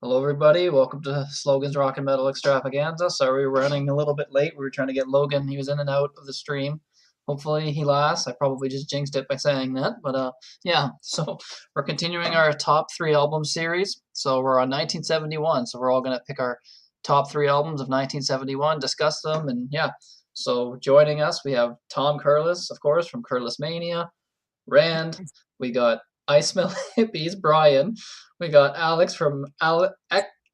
Hello, everybody. Welcome to Slogan's Rock and Metal Extravaganza. Sorry we're running a little bit late. We were trying to get Logan. He was in and out of the stream. Hopefully he lasts. I probably just jinxed it by saying that. But yeah, so we're continuing our top three album series. So we're on 1971. So we're all going to pick our top three albums of 1971, discuss them, and yeah. So joining us, we have Tom Curless, of course, from Curless Mania. Rand. We got I Smell Hippies, Bryan. We got Alex from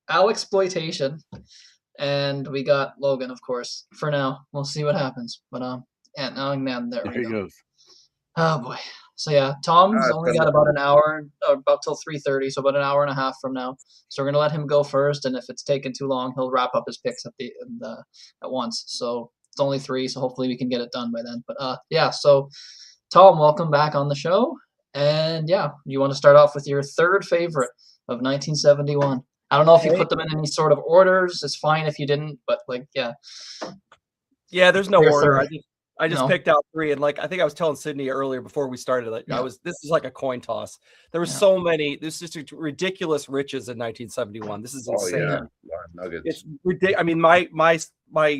Alexploitation. And we got Logan, of course. For now, we'll see what happens. But yeah, now there There we he go. goes. Oh boy. So yeah, Tom's only got about an hour, about till 3:30, so about an hour and a half from now. So we're gonna let him go first, and if it's taken too long, he'll wrap up his picks at once. So it's only three, so hopefully we can get it done by then. But yeah, so Tom, welcome back on the show. And yeah, you want to start off with your third favorite of 1971. I don't know if you put them in any sort of orders. It's fine if you didn't, but like, yeah. Yeah, there's no Your order. third. I just No. picked out three, and like I think I was telling Sidney earlier before we started, like Yeah. this is like a coin toss. There were Yeah. so many. This is just ridiculous riches in 1971. This is insane. Oh yeah, nuggets. It's ridiculous. I mean, my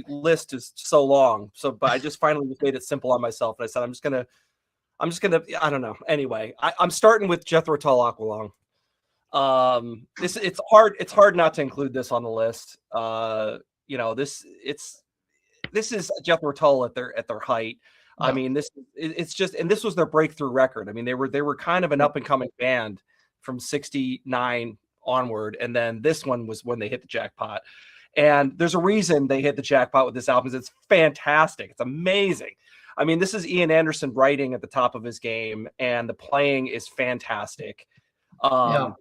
list is so long. So, but I just finally just made it simple on myself, and I said I'm just gonna. I don't know. Anyway, I'm starting with Jethro Tull Aqualung. It's hard not to include this on the list. This is Jethro Tull at their height. Yeah. I mean, it's just, and this was their breakthrough record. I mean, they were kind of an up and coming band from 69 onward, and then this one was when they hit the jackpot. And there's a reason they hit the jackpot with this album. It's fantastic. It's amazing. I mean, this is Ian Anderson writing at the top of his game, and the playing is fantastic. And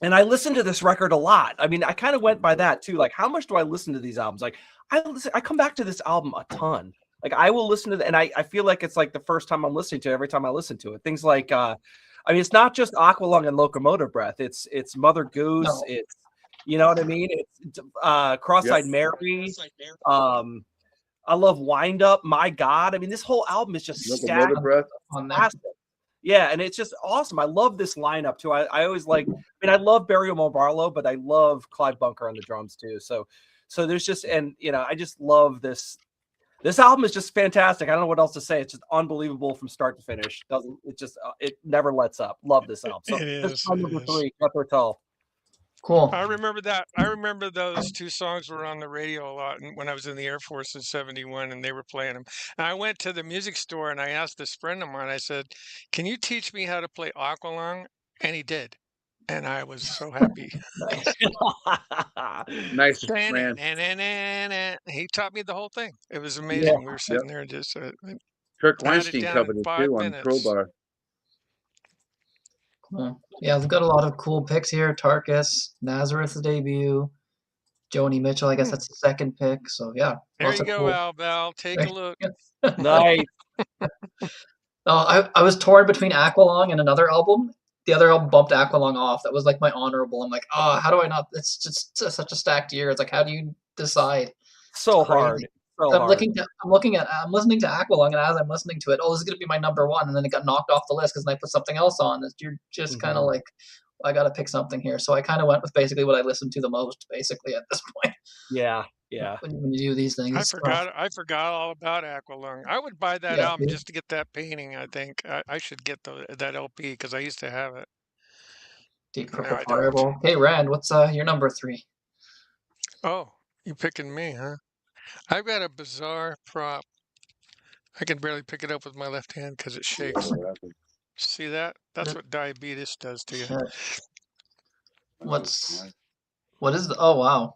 I listened to this record a lot. I mean, I kind of went by that too. Like, how much do I listen to these albums? Like, I come back to this album a ton. Like, I will listen to it, and I feel like it's like the first time I'm listening to it every time I listen to it. Things like, I mean, it's not just Aqualung and Locomotive Breath. It's Mother Goose. No. It's, you know what I mean? It's Cross-Eyed Mary. I love Wind Up. My God. I mean, this whole album is just stacked on that. Yeah, and it's just awesome. I love this lineup too. I always like, I mean, I love Barry Barlow, but I love Clive Bunker on the drums too. So there's just, and you know, I just love this. This album is just fantastic. I don't know what else to say. It's just unbelievable from start to finish. It never lets up. Love this album. So this is number 3, Jethro Tull. Cool. I remember that. I remember those two songs were on the radio a lot when I was in the Air Force in 71 and they were playing them. And I went to the music store and I asked this friend of mine, I said, "Can you teach me how to play Aqualung?" And he did. And I was so happy. Nice, man. He taught me the whole thing. It was amazing. Yeah. We were sitting there and just Kirk Weinstein covered it too on Crowbar. Cool. Yeah, we've got a lot of cool picks here. Tarkus, Nazareth's debut, Joni Mitchell. I guess that's the second pick. So yeah. There you go, cool. Val. Take a look. Nice. I was torn between Aqualung and another album. The other album bumped Aqualung off. That was like my honorable. I'm like, oh, how do I not? It's just such a stacked year. It's like, how do you decide? So hard. I'm listening to Aqualung, and as I'm listening to it, this is gonna be my number one, and then it got knocked off the list because then I put something else on. You're just kind of like, I gotta pick something here. So I kind of went with basically what I listened to the most, basically at this point. Yeah. When you do these things, I forgot all about Aqualung. I would buy that album just to get that painting. I think I should get that LP because I used to have it. Deep Purple Fireball. Hey, Rand, what's your number 3? Oh, you picking me, huh? I've got a bizarre prop. I can barely pick it up with my left hand because it shakes. See that? That's what diabetes does to you. What is the? Oh wow,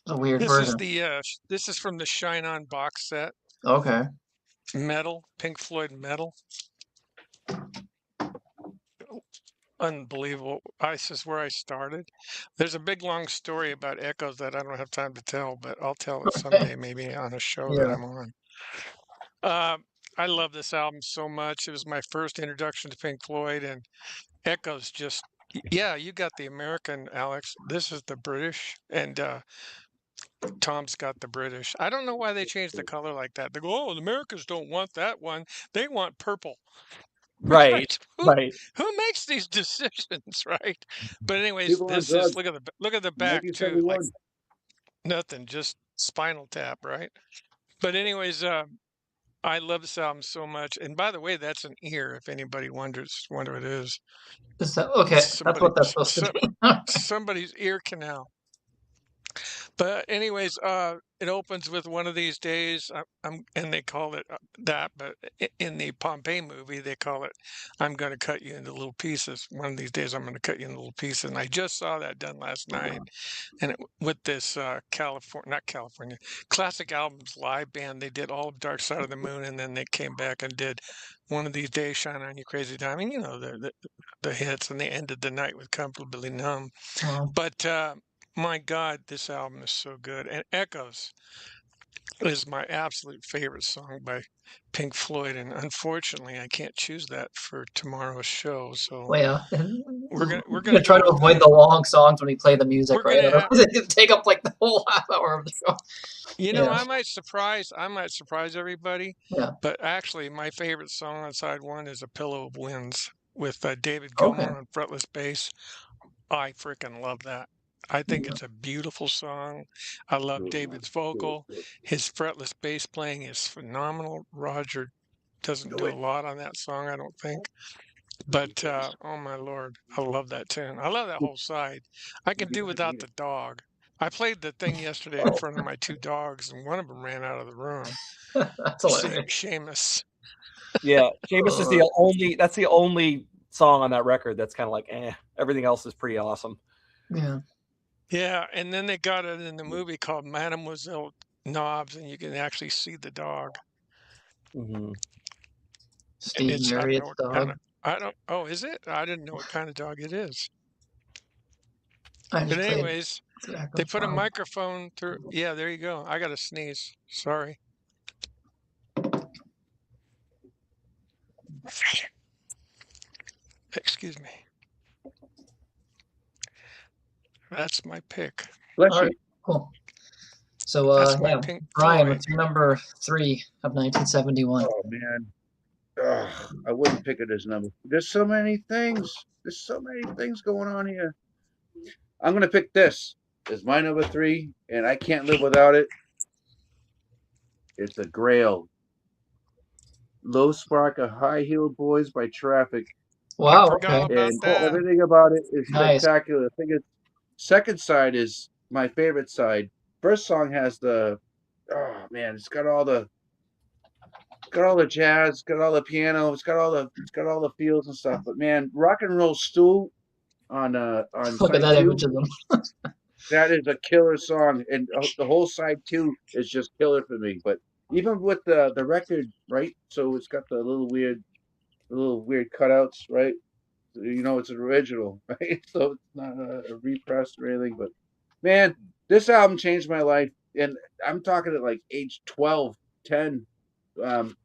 it's a weird version. This is from the Shine On box set. Okay. Metal, Pink Floyd Metal. Unbelievable. This is where I started. There's a big long story about Echoes that I don't have time to tell, but I'll tell it someday, maybe on a show that I'm on. I love this album so much. It was my first introduction to Pink Floyd, and Echoes just, you got the American, Alex. This is the British, and Tom's got the British. I don't know why they changed the color like that. They go, the Americans don't want that one. They want purple. Right. Who Right. who makes these decisions, right? But anyways, People on this is drugs. look at the back too, like 1971. nothing, just Spinal Tap, right? But anyways, I love this album so much. And by the way, that's an ear. If anybody wonder what it is, Is that okay? That's somebody what that's supposed to some, be. somebody's ear canal. But anyways, it opens with "One of These Days," and they call it that, but in the Pompeii movie, they call it "I'm going to cut you into little pieces." One of these days, I'm going to cut you into little pieces. And I just saw that done last night, and with this not California, Classic Albums live band, they did all of Dark Side of the Moon, and then they came back and did "One of These Days," "Shine on You Crazy Diamond," the hits, and they ended the night with "Comfortably Numb." But my God, this album is so good. And Echoes is my absolute favorite song by Pink Floyd. And unfortunately, I can't choose that for tomorrow's show. So Well, yeah. we're Gonna gonna try go to with avoid the long songs when we play the music, we're right? gonna have. Otherwise, it could take up like the whole half hour of the show. Yeah, I might surprise everybody, yeah. but actually, my favorite song on side one is "A Pillow of Winds" with David Okay. Gilmour on fretless bass. I freaking love that. I think Yeah. it's a beautiful song. I love David's vocal. His fretless bass playing is phenomenal. Roger doesn't do a lot on that song, I don't think. But oh my Lord, I love that tune. I love that whole side. I can do without the dog. I played the thing yesterday in front of my two dogs, and one of them ran out of the room. That's hilarious. Seamus. Yeah. Seamus is that's the only song on that record that's kind of like, everything else is pretty awesome. Yeah. Yeah, and then they got it in the movie called Mademoiselle Knobs, and you can actually see the dog. Mm-hmm. Steve I don't know Marriott's what kind dog. of. I don't. Oh, is it? I didn't know what kind of dog it is. I But just played anyways, the they Echoes put a song. microphone through. Yeah, there you go. I got to sneeze. Sorry. Excuse me. That's my pick. Bless All you. right, cool. So, That's my yeah, Pink Bryan, Floyd. what's your number 3 of 1971? Oh man. I wouldn't pick it as number. There's so many things. There's so many things going on here. I'm gonna pick this as my number 3, and I can't live without it. It's a Grail. Low Spark of High Heeled Boys by Traffic. I Wow, forgot all okay, about And cool, that. everything about it is nice. spectacular. I think its second side is my favorite side. First song has the oh man, it's got all the jazz, it's got all the piano, it's got all the feels and stuff. But man, Rock and Roll Stew on Look at side that image 2, of them. that is a killer song, and the whole side 2 is just killer for me. But even with the record, right? So it's got the little weird cutouts, right? You know it's an original, right? So it's not a repressed or anything. But man, this album changed my life, and I'm talking at like age 12, 10. Um,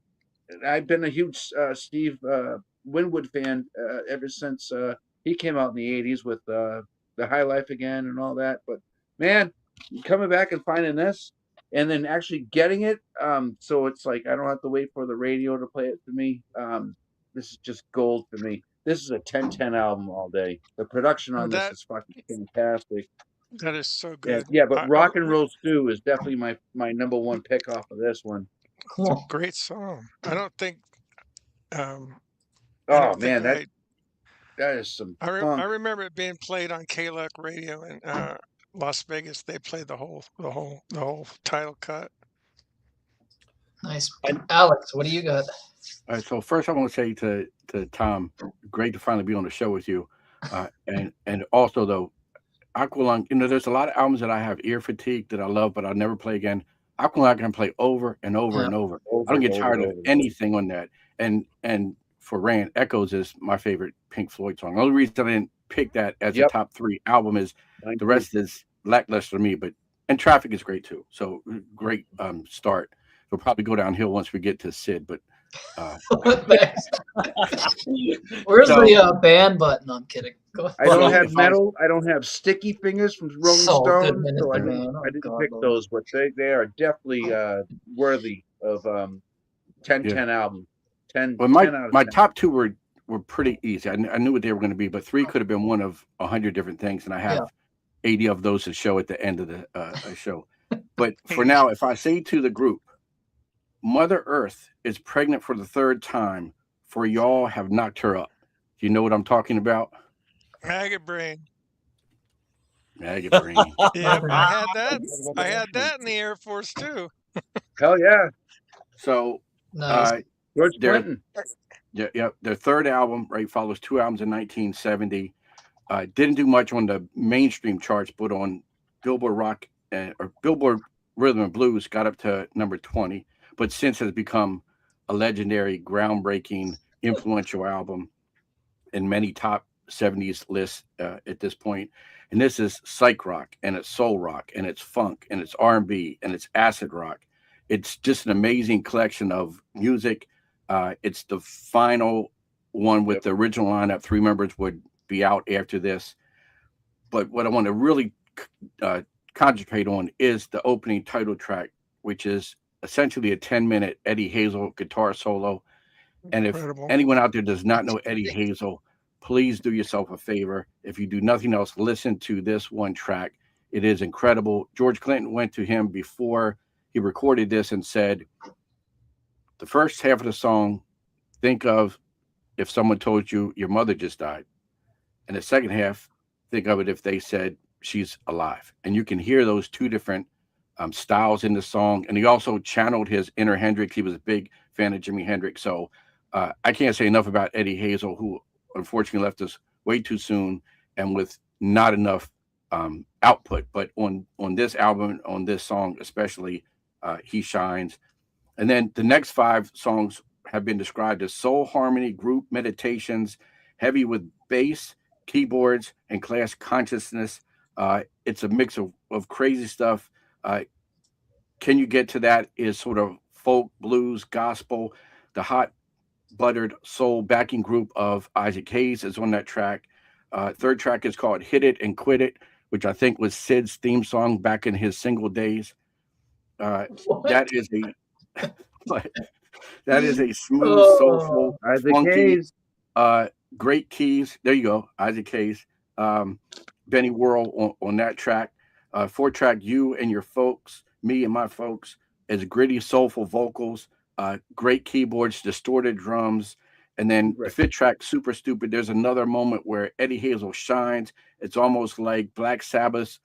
I've been a huge Steve Winwood fan ever since he came out in the '80s with the High Life Again and all that. But man, coming back and finding this, and then actually getting it, so it's like I don't have to wait for the radio to play it for me. This is just gold for me. This is a 10/10 album all day. The production Oh, on this is fucking fantastic. that is so And good. yeah, but Rock and Roll Stew is definitely my number one pick off of this one. It's a Cool. great song. Um, I Oh don't think man, that is some I funk. remember it being played on KLUK radio in Las Vegas. They played the whole title cut. Nice. Alex, what do you got? All right, so first I want to say to Tom, great to finally be on the show with you, and also though, Aqualung, there's a lot of albums that I have ear fatigue that I love, but I'll never play again. Aqualung I can play over and over Yeah. and over. I don't get tired of anything on that. And for Rand, Echoes is my favorite Pink Floyd song. The only reason I didn't pick that as a top 3 album is the rest is lackluster to me, and Traffic is great too. So great start. We'll probably go downhill once we get to Sid, but where's the band button? No, I'm kidding. I don't have metal. I don't have Sticky Fingers from Rolling Stone, so I didn't pick those. But they are definitely worthy of 10/10 album. 10. Well, 10 out of my 10. top 2 were were pretty easy. I knew what they were going to be, but 3 could have been one of 100 different things, and I have 80 of those to show at the end of the show. But for now, if I say to the group, Mother Earth is pregnant for the 3rd time, for y'all have knocked her up. Do you know what I'm talking about? Maggot brain. Maggot brain. Yep, I had that. I had that in the Air Force too. Hell yeah. So, Nice. George Clinton. their 3rd album, right, follows 2 albums in 1970. Didn't do much on the mainstream charts, but on Billboard Rock or Billboard Rhythm and Blues got up to number 20. But since has become a legendary, groundbreaking, influential album in many top 70s lists at this point. And this is psych rock, and it's soul rock, and it's funk, and it's R&B, and it's acid rock. It's just an amazing collection of music. It's the final one with the original lineup. 3 members would be out after this. But what I want to really concentrate on is the opening title track, which is essentially a 10-minute Eddie Hazel guitar solo. And if anyone out there does not know Eddie Hazel, please do yourself a favor. If you do nothing else, listen to this one track. It is incredible. George Clinton went to him before he recorded this and said, the first half of the song, think of if someone told you your mother just died. And the second half, think of it if they said she's alive. And you can hear those 2 different styles in the song. And he also channeled his inner Hendrix. He was a big fan of Jimi Hendrix. So I can't say enough about Eddie Hazel, who unfortunately left us way too soon and with not enough output. But on this album, on this song especially, he shines. And then the next 5 songs have been described as soul harmony, group meditations, heavy with bass, keyboards, and class consciousness. It's a mix of crazy stuff. Can You Get to That is sort of folk, blues, gospel. The hot buttered soul backing group of Isaac Hayes is on that track. 3rd track is called Hit It and Quit It, which I think was Sid's theme song back in his single days. That is a smooth, soulful, Isaac funky, Hayes. Great keys. There you go, Isaac Hayes. Benny Worrell on that track. 4th track, You and Your Folks, Me and My Folks, is gritty, soulful vocals, great keyboards, distorted drums. And then the 5th track, Super Stupid, there's another moment where Eddie Hazel shines. It's almost like Black Sabbath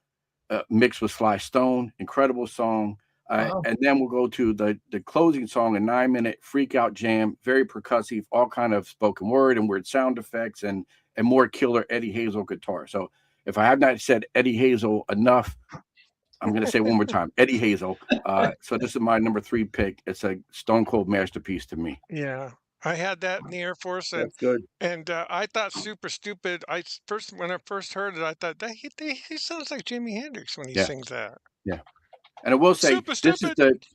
mixed with Sly Stone. Incredible song. And then we'll go to the closing song, a 9-minute freak out jam, very percussive, all kind of spoken word and weird sound effects and more killer Eddie Hazel guitar. So if I have not said Eddie Hazel enough, I'm going to say one more time, Eddie Hazel. So this is my number 3 pick. It's a stone cold masterpiece to me. Yeah. I had that in the Air Force, and That's good. And I thought Super Stupid. When I first heard it, I thought that he sounds like Jimi Hendrix when he sings that. Yeah. And I will say, Super Stupid.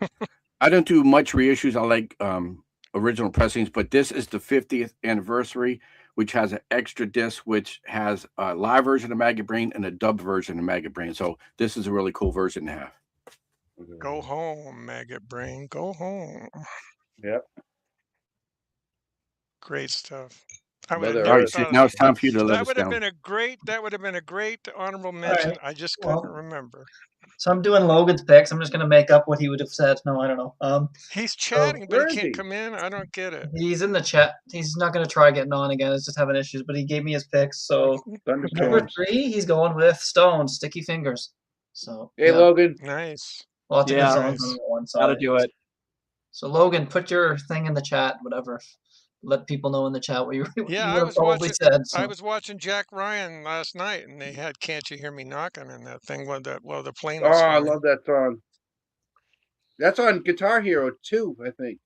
I don't do much reissues. I like original pressings, but this is the 50th anniversary, which has an extra disc, which has a live version of Maggot Brain and a dub version of Maggot Brain. So this is a really cool version to have. Go home, Maggot Brain. Go home. Yep. Great stuff. I would All have never right, Sid, thought now it's time for you to let that us would have down. been a great. That would have been a great honorable mention. right. I just Well, couldn't remember. So I'm doing Logan's picks. I'm just going to make up what he would have said. No, I don't know. He's chatting, but where he is can't he? come in. I don't get it. He's in the chat. He's not going to try getting on again. He's just having issues. But he gave me his picks. So number Thunderstorms. 3, he's going with Stones, Sticky Fingers. So Hey, Logan. Nice. lots of good Yeah. songs on Nice. that one. Gotta Sorry. do it. So Logan, put your thing in the chat. Whatever. Let people know in the chat what you Yeah, would have probably said. So. I was watching Jack Ryan last night, and they had "Can't You Hear Me Knocking" in that thing while the plane Oh, was I flying. love that song. That's on Guitar Hero too, I think.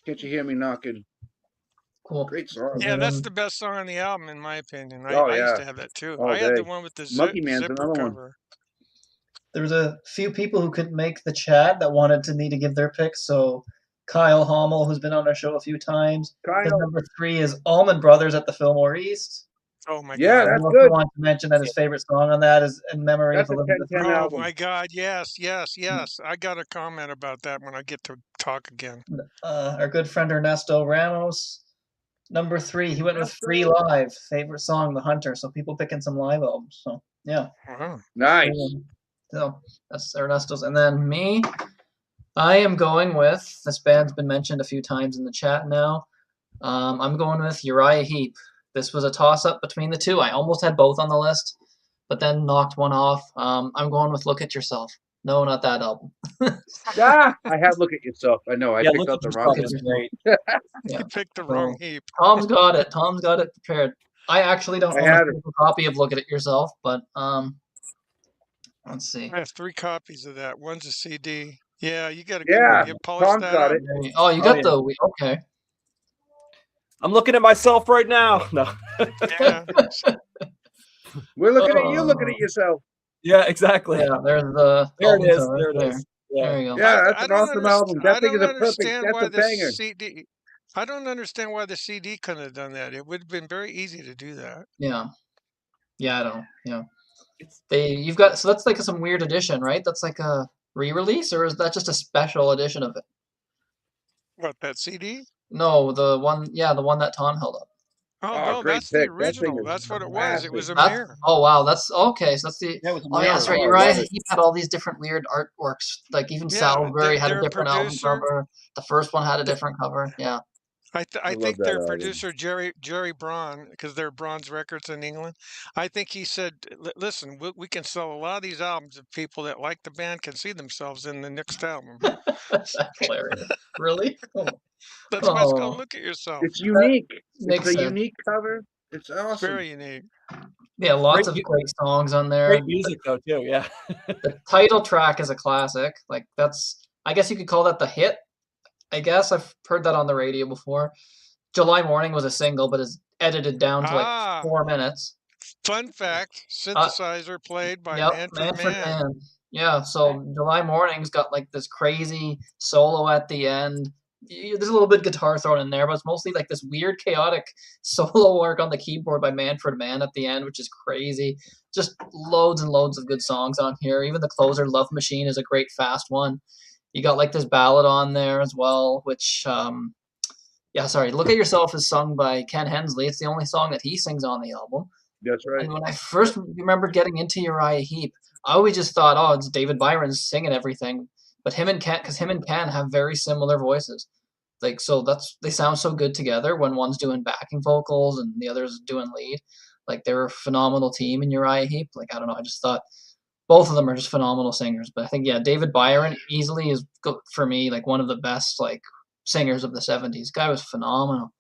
Can't You Hear Me Knocking? Cool. Great song. Yeah, that's the best song on the album, in my opinion. I Oh, used yeah. to have that too. All I had the day. one with the Monkey Man's zipper another one. cover. There was a few people who couldn't make the chat that wanted me to give their picks. So Kyle Hommel, who's been on our show a few times, his Kyle. number 3 is Allman Brothers at the Fillmore East. Oh my Yeah, God! that's I good. want to mention that his favorite song on that is "In Memory That's of a Elizabeth." 10-10 Oh album. my God! Yes. I got a comment about that when I get to talk again. Our good friend Ernesto Ramos, Number 3, he went with Ernesto. Free Live, favorite song, The Hunter. So people picking some live albums. So yeah. Wow. Nice. So that's Ernesto's. And then me, I am going with, this band's been mentioned a few times in the chat now. I'm going with Uriah Heep. This was a toss-up between the two. I almost had both on the list, but then knocked one off. I'm going with Look at Yourself. No, not that album. I had Look at Yourself. I know. I Yeah, picked Look out at the Yourself wrong is one. great. Yeah. You picked the So, wrong heap. Tom's got it. Tom's got it prepared. I actually don't I own a had it. physical copy of Look at It Yourself, but let's see. I have 3 copies of that. One's a CD. Yeah, you got a good Yeah, one. You polished Tom's that got up. it. Oh, you Oh, got yeah. the okay. I'm looking at myself right now. No. Yeah. We're looking at you looking at yourself. Yeah, exactly. Yeah, there's the There it album is. cover. There it is. Yeah. There you go. Yeah, that's I an don't awesome album. I That thing don't is a perfect. understand That's why a the banger. CD. I don't understand why the CD couldn't have done that. It would have been very easy to do that. Yeah. Yeah, I don't. Yeah. You've got, so that's like some weird edition, right? That's like a re-release, or is that just a special edition of it? What, that CD? No, the one that Tom held up. Oh, Oh, no, great that's the pick. That thing original. is That's what it was. It was a classic. mirror. Oh wow, that's okay. So that's the. Yeah, it was a Oh yeah, that's right. mirror. Oh, I Uriah love it. Heep had all these different weird artworks. Like even Yeah, Salisbury had a their different album producer. cover. The first one had a the- different cover. Yeah. I I love think that their album. producer Jerry Braun, because they're Braun's Records in England. I think he said, "Listen, we can sell a lot of these albums if people that like the band can see themselves in the next album." That's hilarious. Really? Oh, That's why it's called oh, "Look at Yourself." It's unique. It's makes a sense. unique cover. It's It's awesome. very unique. Yeah, lots Great of great songs on there. Great music though too. Yeah. The title track is a classic. Like that's, I guess you could call that the hit. I guess I've heard that on the radio before. July Morning was a single, but is edited down to like Ah, 4 minutes. fun fact: Uh, synthesizer played by Yep, Manfred Manfred Mann. Mann. Yeah, so July Morning's got like this crazy solo at the end. There's a little bit of guitar thrown in there, but it's mostly like this weird, chaotic solo work on the keyboard by Manfred Mann at the end, which is crazy. Just loads and loads of good songs on here. Even the closer, Love Machine, is a great fast one. You got like this ballad on there as well, which yeah, sorry. Look at Yourself is sung by Ken Hensley. It's the only song that he sings on the album. That's right. And when I first remember getting into Uriah Heep, I always just thought, oh, it's David Byron singing everything. But him and Ken have very similar voices. Like, so they sound so good together when one's doing backing vocals and the other's doing lead. Like, they're a phenomenal team in Uriah Heep. Like, I don't know, I just thought both of them are just phenomenal singers. But I think, yeah, David Byron easily is, for me, like one of the best, like, singers of the 70s. Guy was phenomenal.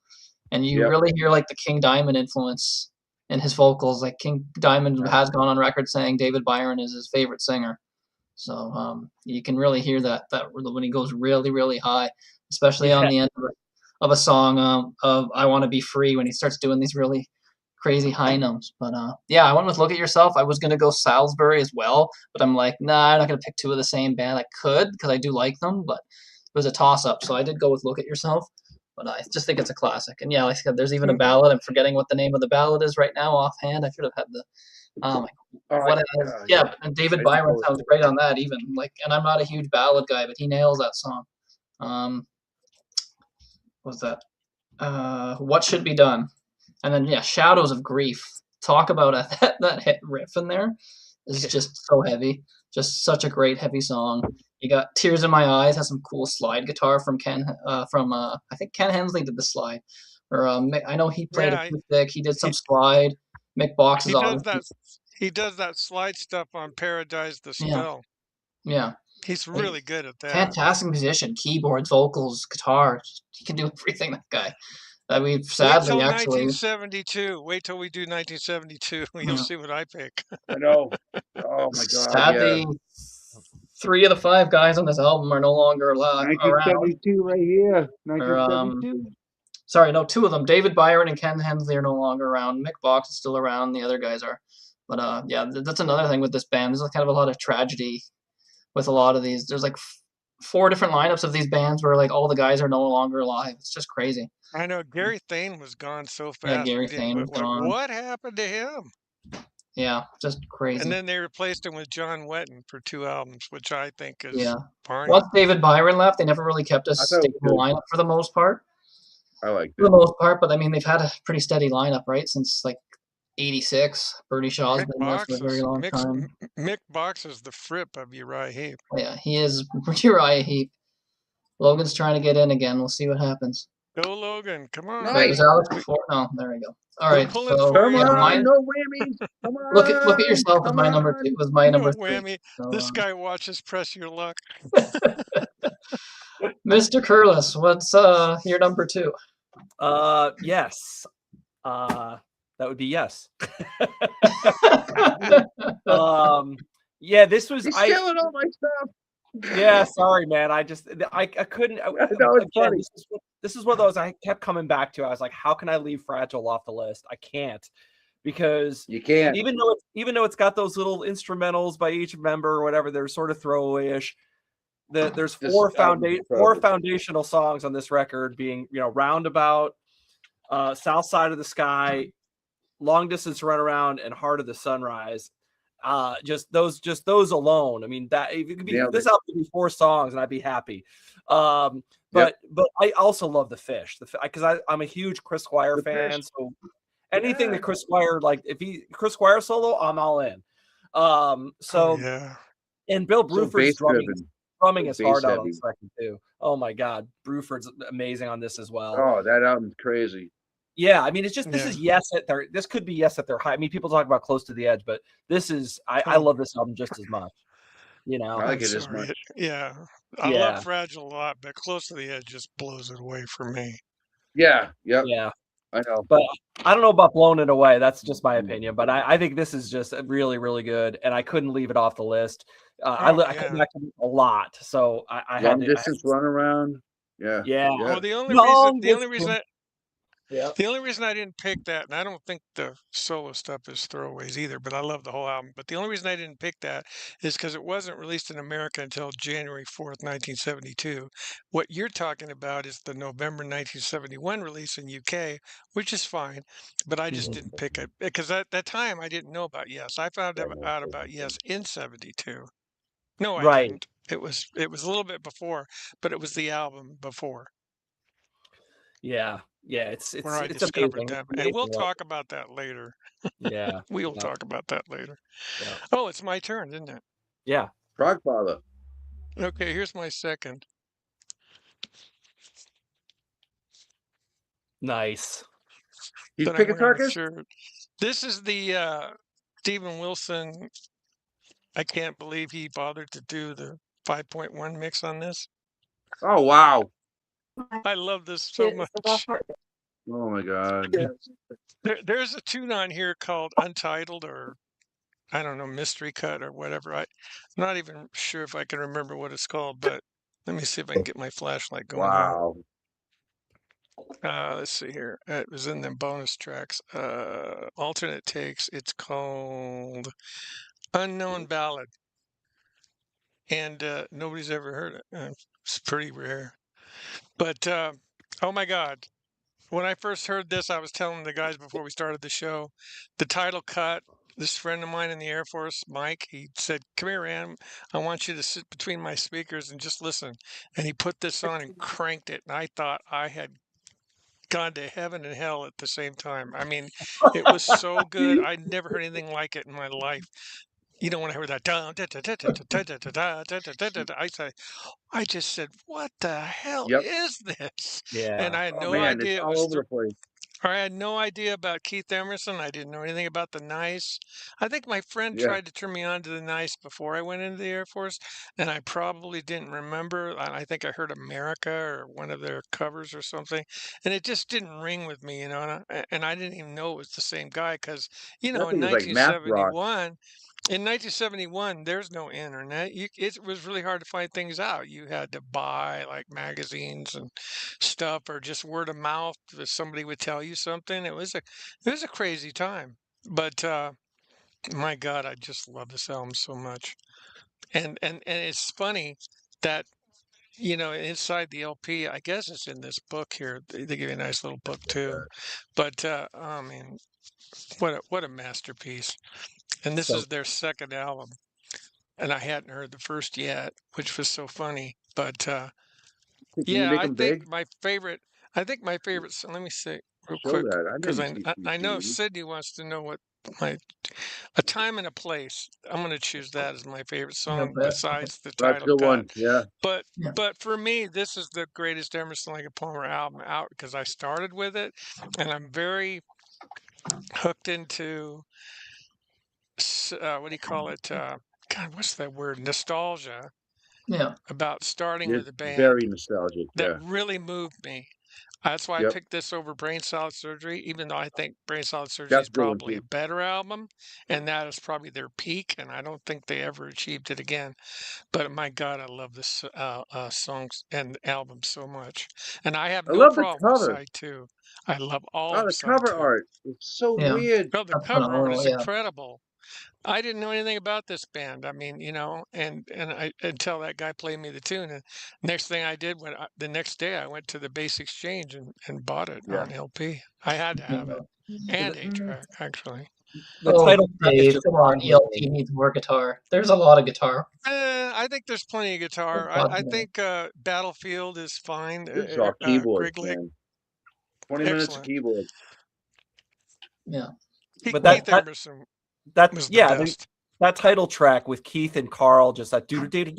And you really hear, like, the King Diamond influence in his vocals. Like, King Diamond has gone on record saying David Byron is his favorite singer. So you can really hear that when he goes really, really high, especially on the end of a song of I Want to Be Free, when he starts doing these really crazy high notes. But yeah, I went with Look at Yourself. I was going to go Salisbury as well, but I'm like, nah, I'm not going to pick two of the same band. I could because I do like them, but it was a toss-up. So I did go with Look at Yourself. But I just think it's a classic. And yeah, like I said, there's even a ballad. I'm forgetting what the name of the ballad is right now offhand. I should have had the yeah, and David Byron sounds great on that even. Like, and I'm not a huge ballad guy, but he nails that song. What's that? What Should Be Done? And then yeah, Shadows of Grief. Talk about that hit riff in there is just so heavy. Just such a great heavy song. You got Tears in My Eyes, has some cool slide guitar from I think Ken Hensley did the slide. Or I know he played acoustic. He did some slide. Mick Box is on. He does that slide stuff on Paradise the Spell. Yeah. He's really good at that. Fantastic musician. Keyboards, vocals, guitar. He can do everything, that guy. I mean, sadly, wait till actually. 1972. Wait till we do 1972. You'll see what I pick. I know. Oh my God. Sadly, 3 of the 5 guys on this album are no longer alive. 1972 right here. 1972. Sorry, no, 2 of them. David Byron and Ken Hensley are no longer around. Mick Box is still around. The other guys are. But yeah, that's another thing with this band. There's kind of a lot of tragedy with a lot of these. There's like 4 different lineups of these bands where like all the guys are no longer alive. It's just crazy. I know Gary Thane was gone so fast. Yeah, Gary Thane was gone. What happened to him? Yeah, just crazy. And then they replaced him with John Wetton for 2 albums, which I think is Once David Byron left, they never really kept a stable good. lineup for the most part. I liked for the it. most part. But I mean, they've had a pretty steady lineup, right, since like '86. Bernie Shaw's Mick been there for a Box very is long time. Mick Box is the Fripp of Uriah Heep. Oh, yeah, he is Uriah Heep. Logan's trying to get in again. We'll see what happens. Go Logan, come on. Wait, was Nice. Alex before? No, there we go. All We're right, pulling so for Come you, yeah, on, mine. no whammies. Come Look at on, yourself as come my number two. on. Was my No number three. whammy. So, This guy watches Press Your Luck. Mr. Curless, what's your number two? Yes. That would be yes. Yeah, this was He's stealing all my stuff. yeah, sorry, man. I couldn't. No, it's Again, funny. this is one of those I kept coming back to. I was like, how can I leave Fragile off the list? I can't, because You can't. even though it's got those little instrumentals by each member or whatever, they're sort of throwaway-ish. There's four foundational songs on this record, being Roundabout, South Side of the Sky, Long Distance Runaround, and Heart of the Sunrise. Just those alone. I mean, that it could be Nailed this it. album could be 4 songs and I'd be happy. But I also love the Fish, because I'm a huge Chris Squire fan. Fish. So anything that Chris Squire, like if Chris Squire solo, I'm all in. And Bill Bruford's drumming his heart out on this record too. Oh my God, Bruford's amazing on this as well. Oh, that album's crazy. Yeah, I mean, it's just this is Yes at their. This could be Yes at their high. I mean, people talk about Close to the Edge, but this is I love this album just as much. I like it as much. Yeah, I love Fragile a lot, but Close to the Edge just blows it away for me. Yeah, yeah, I know. But I don't know about Blown It Away. That's just my opinion. But I think this is just really, really good, and I couldn't leave it off the list. I come back to it a lot, so I Long Distance Runaround. Yeah. Well, the only reason I didn't pick that, and I don't think the solo stuff is throwaways either, but I love the whole album. But the only reason I didn't pick that is because it wasn't released in America until January 4th, 1972. What you're talking about is the November 1971 release in UK, which is fine, but I just didn't pick it because at that time I didn't know about Yes. I found out about Yes in 72. No, I didn't. It was a little bit before, but it was the album before. Yeah, it's where I discovered them, and we'll talk about that later. Yeah, we'll talk about that later. Yeah. Oh, it's my turn, isn't it? Yeah, Frogfather. Okay, here's my second. Nice. You pick a carcass? Sure. This is the Steven Wilson. I can't believe he bothered to do the 5.1 mix on this. Oh wow! I love this so much. Oh my God! There's a tune on here called Untitled, or I don't know, Mystery Cut or whatever. I'm not even sure if I can remember what it's called, but let me see if I can get my flashlight going. Wow. Let's see here. It was in the bonus tracks. Alternate takes. It's called Unknown Ballad. And nobody's ever heard it. It's pretty rare. But, oh my God. When I first heard this, I was telling the guys before we started the show, the title cut, this friend of mine in the Air Force, Mike, he said, "Come here, Ann. I want you to sit between my speakers and just listen." And he put this on and cranked it. And I thought I had gone to heaven and hell at the same time. I mean, it was so good. I'd never heard anything like it in my life. You know, when I heard that, I just said, "What the hell is this?" Yeah. And I had no idea. It was all over the place. I had no idea about Keith Emerson. I didn't know anything about the Nice. I think my friend tried to turn me on to the Nice before I went into the Air Force, and I probably didn't remember. I think I heard America or one of their covers or something, and it just didn't ring with me, you know. And I didn't even know it was the same guy because, you know, in 1971. In 1971, there's no internet. It was really hard to find things out. You had to buy like magazines and stuff, or just word of mouth. If somebody would tell you something. It was a crazy time. But my God, I just love this album so much. And it's funny that, you know, inside the LP, I guess it's in this book here. They give you a nice little book too. But I mean, what a masterpiece. And this is their second album. And I hadn't heard the first yet, which was so funny. But yeah, I think my favorite, I think my favorite. Let me see real Show quick that. I because didn't see I know CCD. Sidney wants to know what my a time and a place. I'm going to choose that as my favorite Real song bit. besides the That's a title good cut. one. Yeah. But Yeah. for me, this is the greatest Emerson Lake and Palmer album out because I started with it, and I'm very hooked into what do you call it? God, what's that word? Nostalgia Yeah. about starting It's with a band very nostalgic. that Yeah. really moved me. That's why I Yep. picked this over Brain Salad Surgery, even though I think Brain Salad Surgery That's is a good one probably too. a better album, and that is probably their peak, and I don't think they ever achieved it again. But my God, I love this songs and album so much, and I have I no love the problem with cover. side two. I love all Oh, of the side cover two. art. It's so Yeah. weird. Well, the That's cover art phenomenal. is Yeah. incredible. I didn't know anything about this band. I mean, and I until that guy played me the tune. And next thing I did the next day I went to the Base Exchange and bought it Yeah. on LP. I had to have it and The, 8-track actually. the Oh, title track is Dave, just come on. unbelievable. ELP needs more guitar. There's a lot of guitar. I think there's plenty of guitar. I think Battlefield is fine. This is all keyboards, Wrigley, man. 20 minutes of excellent. keyboard. Yeah. But Keith Emerson was the yeah, best. that title track with Keith and Carl, just that do do Yeah,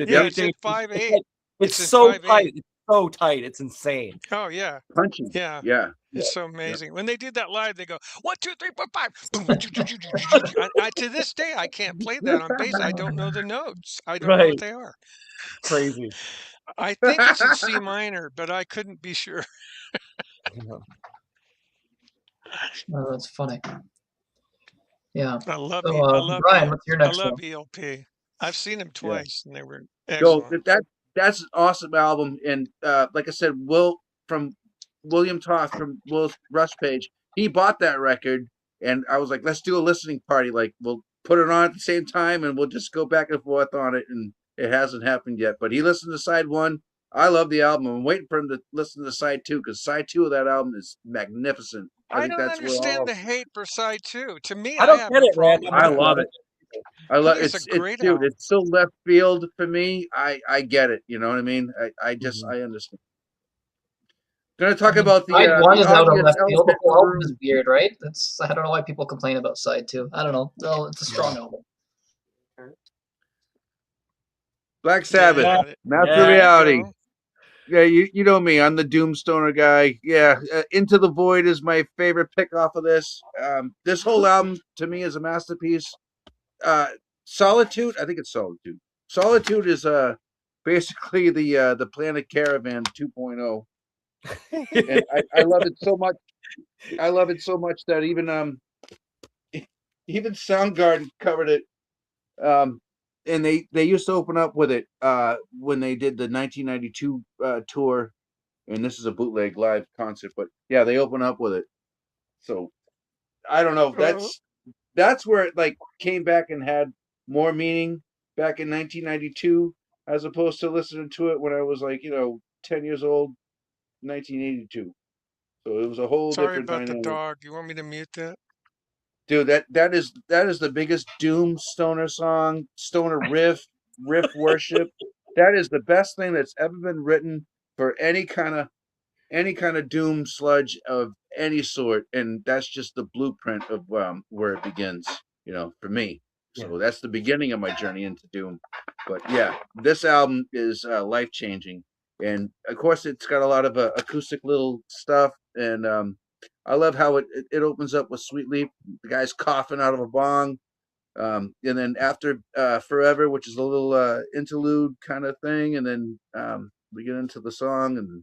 Yep. it's in 5/8. it's in so 5/8. tight. It's so tight. It's insane. Oh yeah. Punchy. Yeah. Yeah. It's so Yeah. amazing. When they did that live, they go 1, 2, 3, 4, 5. Boom, to this day, I can't play that on bass. I don't know the notes. I don't know what Right. they are. Crazy. I think it's in C minor, but I couldn't be sure. Oh, that's funny. Yeah. I love So, Bryan, what's your I next love one? ELP. I've seen them Yeah. twice, and they were So excellent. that's an awesome album. And like I said, from William Toth from Will's Rush page, he bought that record, and I was like, let's do a listening party. Like we'll put it on at the same time, and we'll just go back and forth on it. And it hasn't happened yet. But he listened to side one. I love the album. I'm waiting for him to listen to side two because side two of that album is magnificent. I I think don't that's where understand all. the hate for side two. To me, I I don't have get no it, Rand. problem with I'm I with that. you. I love don't it. I To love me, it's a it's great dude. album. It's so left field for me. I get it. You know what I mean? I just Mhm. I understand. Gonna I talk mean, about side one the is out of obvious left field. The elephant in the whole album is room. weird, right? I don't know why people complain about side two. I don't know. Well, it's a strong album. Black Sabbath, Yeah. Master There Yeah. you Reality. go. Yeah, you know me. I'm the Doomstoner guy. Yeah, Into the Void is my favorite pick off of this. This whole album to me is a masterpiece. Uh, Solitude, I think it's Solitude. Solitude is basically the Planet Caravan 2.0, and I love it so much. I love it so much that even Soundgarden covered it. And they used to open up with it when they did the 1992 tour, and this is a bootleg live concert. But yeah, they open up with it. So I don't know. Well, That's where it like came back and had more meaning back in 1992 as opposed to listening to it when I was like 10 years old, 1982. So it was a whole sorry different about the dynamic. dog. You want me to mute that? Dude, that is the biggest doom stoner song, stoner riff worship. That is the best thing that's ever been written for any kind of doom sludge of any sort, and that's just the blueprint of where it begins. For me. Yeah. So that's the beginning of my journey into doom. But yeah, this album is life changing, and of course it's got a lot of acoustic little stuff, and I love how it opens up with Sweet Leap, the guy's coughing out of a bong, and then after Forever, which is a little interlude kind of thing, and then we get into the song and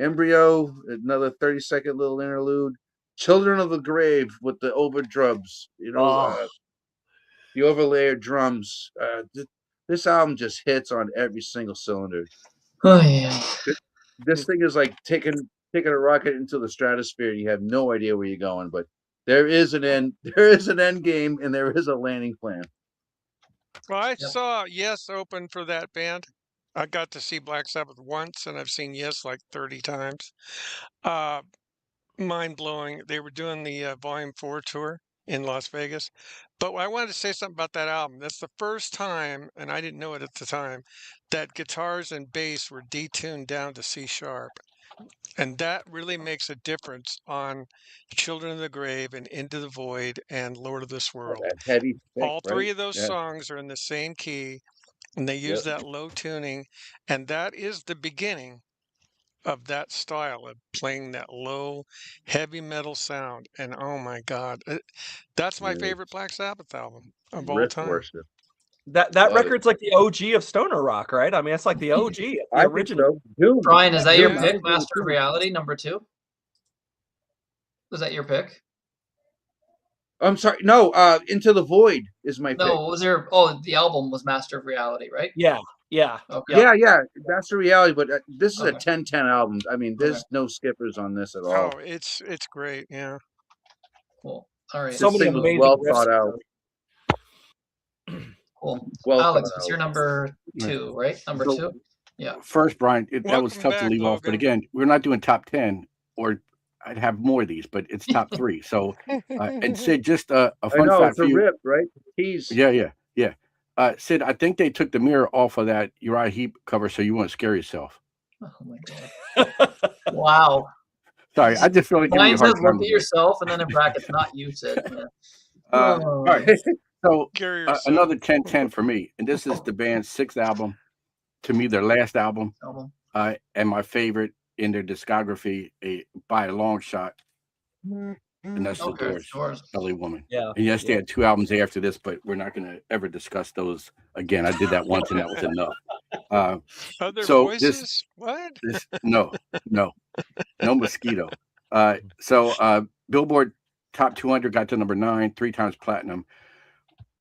Embryo, another 30-second little interlude. Children of the Grave with the overdubs, Oh, the overlayer drums. This album just hits on every single cylinder. Oh yeah. This thing is like taking a rocket into the stratosphere. You have no idea where you're going, but there is an end. There is an end game, and there is a landing plan. Well, I Yep. saw Yes open for that band. I got to see Black Sabbath once, and I've seen Yes like 30 times. Uh, Mind blowing. They were doing the Volume 4 tour, in Las Vegas. But I wanted to say something about that album. That's the first time, and I didn't know it at the time, that guitars and bass were detuned down to C sharp. And that really makes a difference on Children of the Grave and Into the Void and Lord of this World. That heavy pick, All right? three of those Yeah. songs are in the same key, and they use that low tuning, and that is the beginning of that style of playing that low, heavy metal sound. And oh my God, that's my favorite Black Sabbath album of all Riff time. worship. That Love record's like the OG of stoner rock, right? I mean, it's like the OG, the I think original. so. Doom. Bryan, is that your Yeah. pick? Master of Reality, number 2? Was that your pick? I'm sorry. No, Into the Void is my pick. No, what was your? Oh, the album was Master of Reality, right? Yeah, yeah. Okay. Yeah, that's the reality. But this is a Okay. 10-10 album. I mean, there's no skippers on this at all. Oh, it's great. Yeah. Cool. All right. So This many thing was amazing well riffs. thought out. Cool. Well Alex, thought it's out. your number 2, right? Number So- 2? Yeah. First, Bryan, that was Welcome tough to back, leave off. But Logan. again, we're not doing top 10, or I'd have more of these, but it's top 3. So, and Sid, just a I fun know, fact it's for a you. rip, right? Keys. Yeah. Sid, I think they took the mirror off of that Uriah Heep cover, so you won't scare yourself. Oh my God. Wow. Sorry, I just feel like giving you Mine a hard says time. look at today. yourself, and then in brackets, not you, Sid. Yeah. All right. So Scare yourself. another 10-10 for me, and this is the band's 6th album. To me, their last album, and my favorite in their discography, by a long shot. And that's the Doors, LA Woman. Yeah. And yes, they had 2 albums after this, but we're not going to ever discuss those again. I did that once, and that was enough. Other so voices? What? No mosquito. Billboard Top 200 got to number 9, 3 times platinum.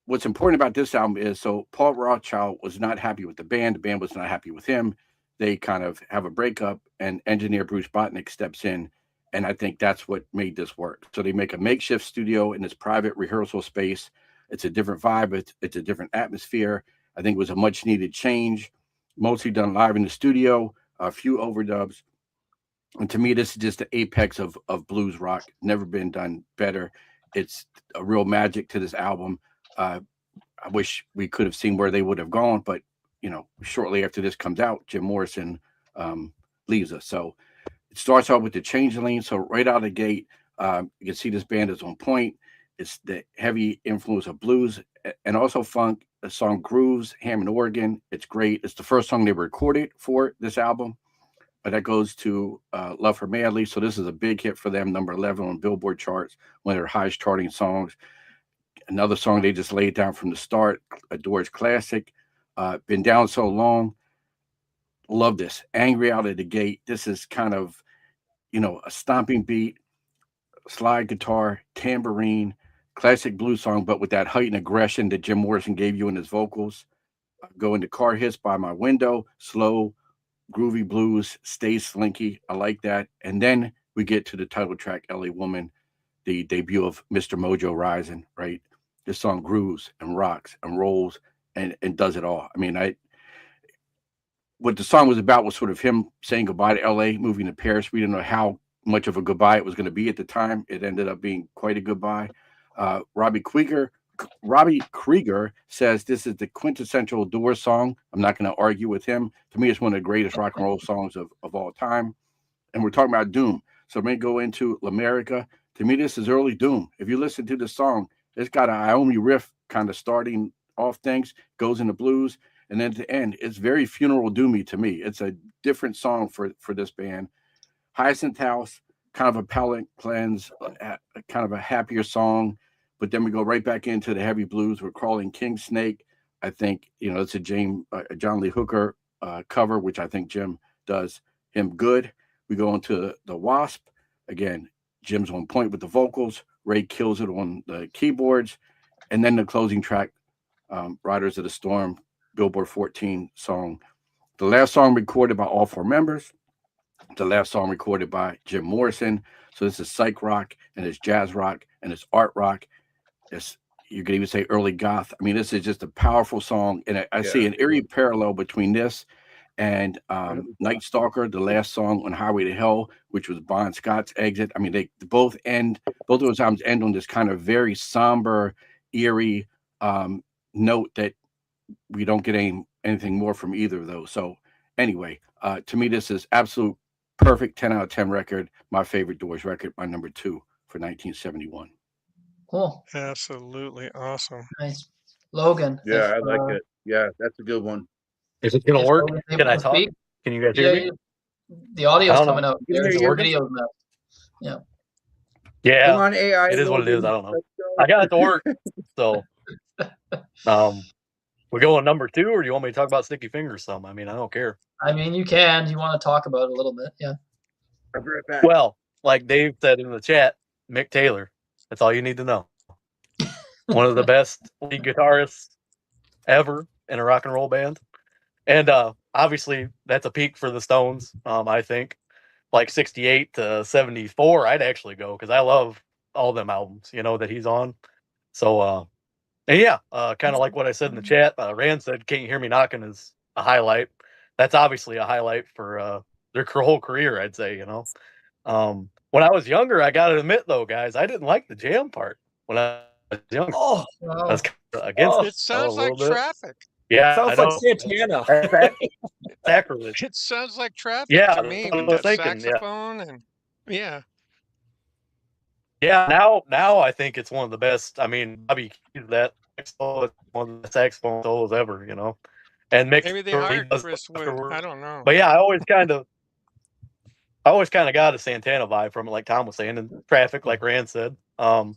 What's important about this album is, so Paul Rothchild was not happy with the band was not happy with him. They kind of have a breakup, and engineer Bruce Botnick steps in, and I think that's what made this work. So they make a makeshift studio in this private rehearsal space. It's a different vibe. It's a different atmosphere. I think it was a much needed change, mostly done live in the studio, a few overdubs. And to me, this is just the apex of blues rock. Never been done better. It's a real magic to this album. I wish we could have seen where they would have gone, but shortly after this comes out, Jim Morrison leaves us. So it starts off with the Changeling. So right out of the gate, you can see this band is on point. It's the heavy influence of blues and also funk. The song grooves, Hammond organ. It's great. It's the first song they recorded for this album. That goes to Love Her Madly. So this is a big hit for them, number 11 on Billboard charts, one of their highest charting songs. Another song they just laid down from the start, a Doors classic. Been Down So Long. Love this. Angry out of the gate. This is kind of, a stomping beat, slide guitar, tambourine, classic blues song, but with that heightened aggression that Jim Morrison gave you in his vocals. Go into Car Hits By My Window, slow, groovy blues, stay slinky. I like that. And then we get to the title track, LA Woman, the debut of Mr. Mojo Rising, right? This song grooves and rocks and rolls and does it all. I mean, what the song was about was sort of him saying goodbye to LA, moving to Paris. We didn't know how much of a goodbye it was going to be at the time. It ended up being quite a goodbye. Robbie Krieger says this is the quintessential Doors song. I'm not going to argue with him. To me, it's one of the greatest rock and roll songs of all time. And we're talking about Doom. So I'm going to go into L'America. To me, this is early Doom. If you listen to the song, it's got an Iommi riff kind of starting off things, goes into blues, and then at the end, it's very funeral doomy to me. It's a different song for this band. Hyacinth House, kind of a palate cleanse, kind of a happier song. But then we go right back into the heavy blues. We're Crawling King Snake. I think, it's a John Lee Hooker cover, which I think Jim does him good. We go into the Wasp. Again, Jim's on point with the vocals. Ray kills it on the keyboards. And then the closing track, Riders of the Storm, Billboard 14 song. The last song recorded by all 4 members. The last song recorded by Jim Morrison. So this is psych rock, and it's jazz rock, and it's art rock. You could even say early goth. I mean, this is just a powerful song. And I see an eerie parallel between this and Night Stalker, the last song on Highway to Hell, which was Bon Scott's Exit. I mean, they both of those albums end on this kind of very somber, eerie note that we don't get anything more from either of those. So anyway, to me, this is absolute perfect 10 out of 10 record. My favorite Doors record, my number 2 for 1971. Cool. Absolutely awesome. Nice. Logan. Yeah, I like it. Yeah, that's a good one. Is it gonna work? Logan's able Can I to talk? speak? Can you guys hear me? The audio's I don't know. coming out. We can There's hear you. the video's messed. Yeah. Yeah, Come on, AI. it is what it is. Logan. I don't know. Let's go. I got it to work. So, we go on number 2, or do you want me to talk about Sticky Fingers some? I mean, I don't care. I mean, you can. You want to talk about it a little bit? Yeah. I'll be right back. Well, like Dave said in the chat, Mick Taylor. That's all you need to know. One of the best lead guitarists ever in a rock and roll band. And obviously, that's a peak for the Stones, I think. Like 68 to 74, I'd actually go, because I love all them albums, that he's on. So, and yeah, kind of like what I said in the chat, Rand said, "Can't You Hear Me Knocking" is a highlight. That's obviously a highlight for their whole career, I'd say, When I was younger, I got to admit, though, guys, I didn't like the jam part when I was younger. Oh, I was against It sounds like bit. Traffic. Yeah, sounds I like know. Santana. It sounds like Traffic Yeah, to me that's what with I was that thinking, yeah. saxophone and yeah. Yeah, now I think it's one of the best. I mean, Bobby Keys, that solo is one of the saxophone solos ever, And Mick, Maybe they he hired does Chris Wood. afterwards. I don't know. But yeah, I always kind of got a Santana vibe from it, like Tom was saying, and Traffic, like Rand said. But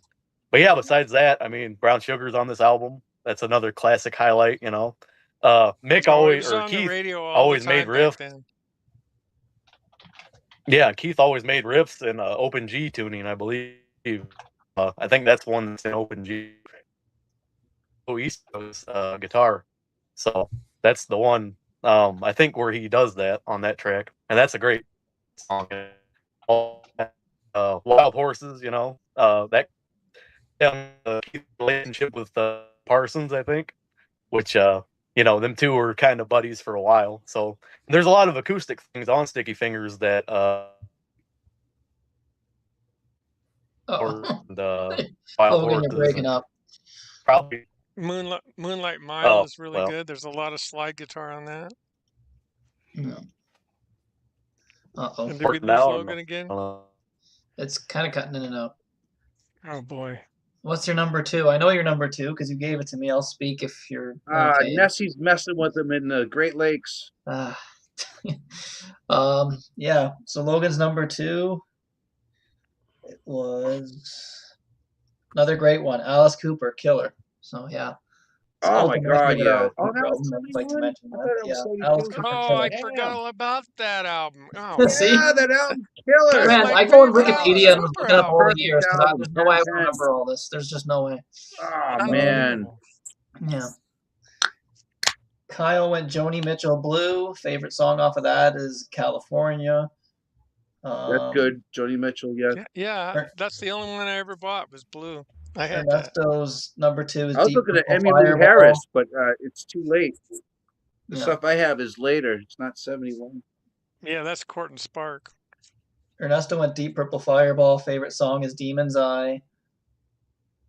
yeah, besides that, I mean, Brown Sugar's on this album. That's another classic highlight, Mick always, or Keith, always made riffs. Yeah, Keith always made riffs in open G tuning, I believe. I think that's one that's in open G. East Coast guitar. So that's the one, I think, where he does that on that track. And that's a great song. Wild Horses, that Keith's relationship with Parsons, I think, which, them two were kind of buddies for a while. So there's a lot of acoustic things on Sticky Fingers that Logan, Wild you're breaking up. Probably Moonlight Mile is really well. good. There's a lot of slide guitar on that. No. Uh-oh. And did we lose Logan again? It's kind of cutting in and out. Oh boy. What's your number 2? I know your number 2 because you gave it to me. I'll speak if you're okay. Nessie's messing with them in the Great Lakes. Yeah. So Logan's number 2. It was another great one, Alice Cooper, Killer. So yeah. Oh my God! Yeah. Oh, I'd like to mention that. Yeah. Alice Cooper, Oh, I Killer. forgot all about that album. Oh, See? Yeah, that album, Killer. Man, I go on Wikipedia and was looking up all the years because album, there's no way I would remember all this. There's just no way. Oh man. Yeah. Kyle went Joni Mitchell Blue. Favorite song off of that is California. That's good. Joni Mitchell, yes. Yeah, that's the only one I ever bought was Blue. I had Ernesto's number 2 is I was Deep looking at Purple Emmylou Fireball. Harris, but it's too late. The Yeah. stuff I have is later. It's not 71. Yeah, that's Court and Spark. Ernesto went Deep Purple Fireball. Favorite song is Demon's Eye.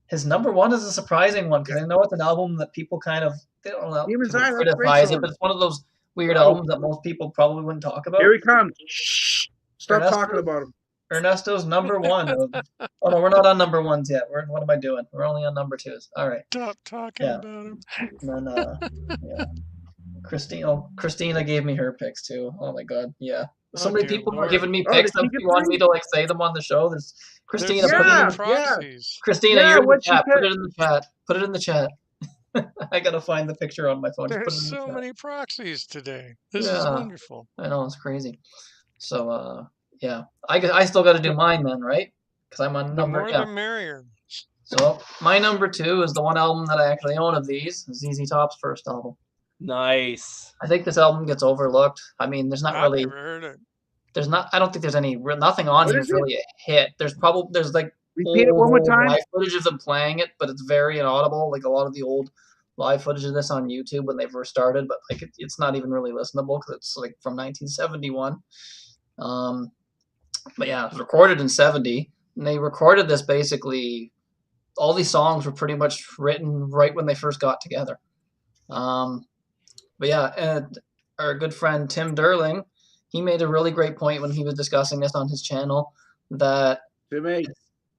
His number 1 is a surprising one because I know it's an album that people kind of they don't know Demon's Eye, criticize it, but it's one of those weird albums that most people probably wouldn't talk about. Here he comes. Shh. Stop talking about him. Ernesto's number 1. Oh no, we're not on number 1s yet. What am I doing? We're only on number 2s. All right. Stop talking about him. And then yeah. Christina gave me her picks too. Oh my God. Yeah. So many people are giving me picks that want me to say them on the show. There's Christina. Christina, you're in the chat. Put it in the chat. Put it in the chat. I gotta find the picture on my phone. There's so many proxies today. This is wonderful. I know, it's crazy. So yeah, I still got to do mine then, right? Because I'm on number. The more the merrier. So my number 2 is the one album that I actually own of these. Is ZZ Top's first album. Nice. I think this album gets overlooked. I mean, there's not really. I've never heard it. There's not. I don't think there's nothing on here is really a hit. There's like repeat it one more time. Live footage of them playing it, but it's very inaudible. Like a lot of the old live footage of this on YouTube when they first started, but like it's not even really listenable because it's like from 1971. But yeah, it was recorded in 70, and they recorded this basically. All these songs were pretty much written right when they first got together. But yeah, and our good friend Tim Derling, he made a really great point when he was discussing this on his channel that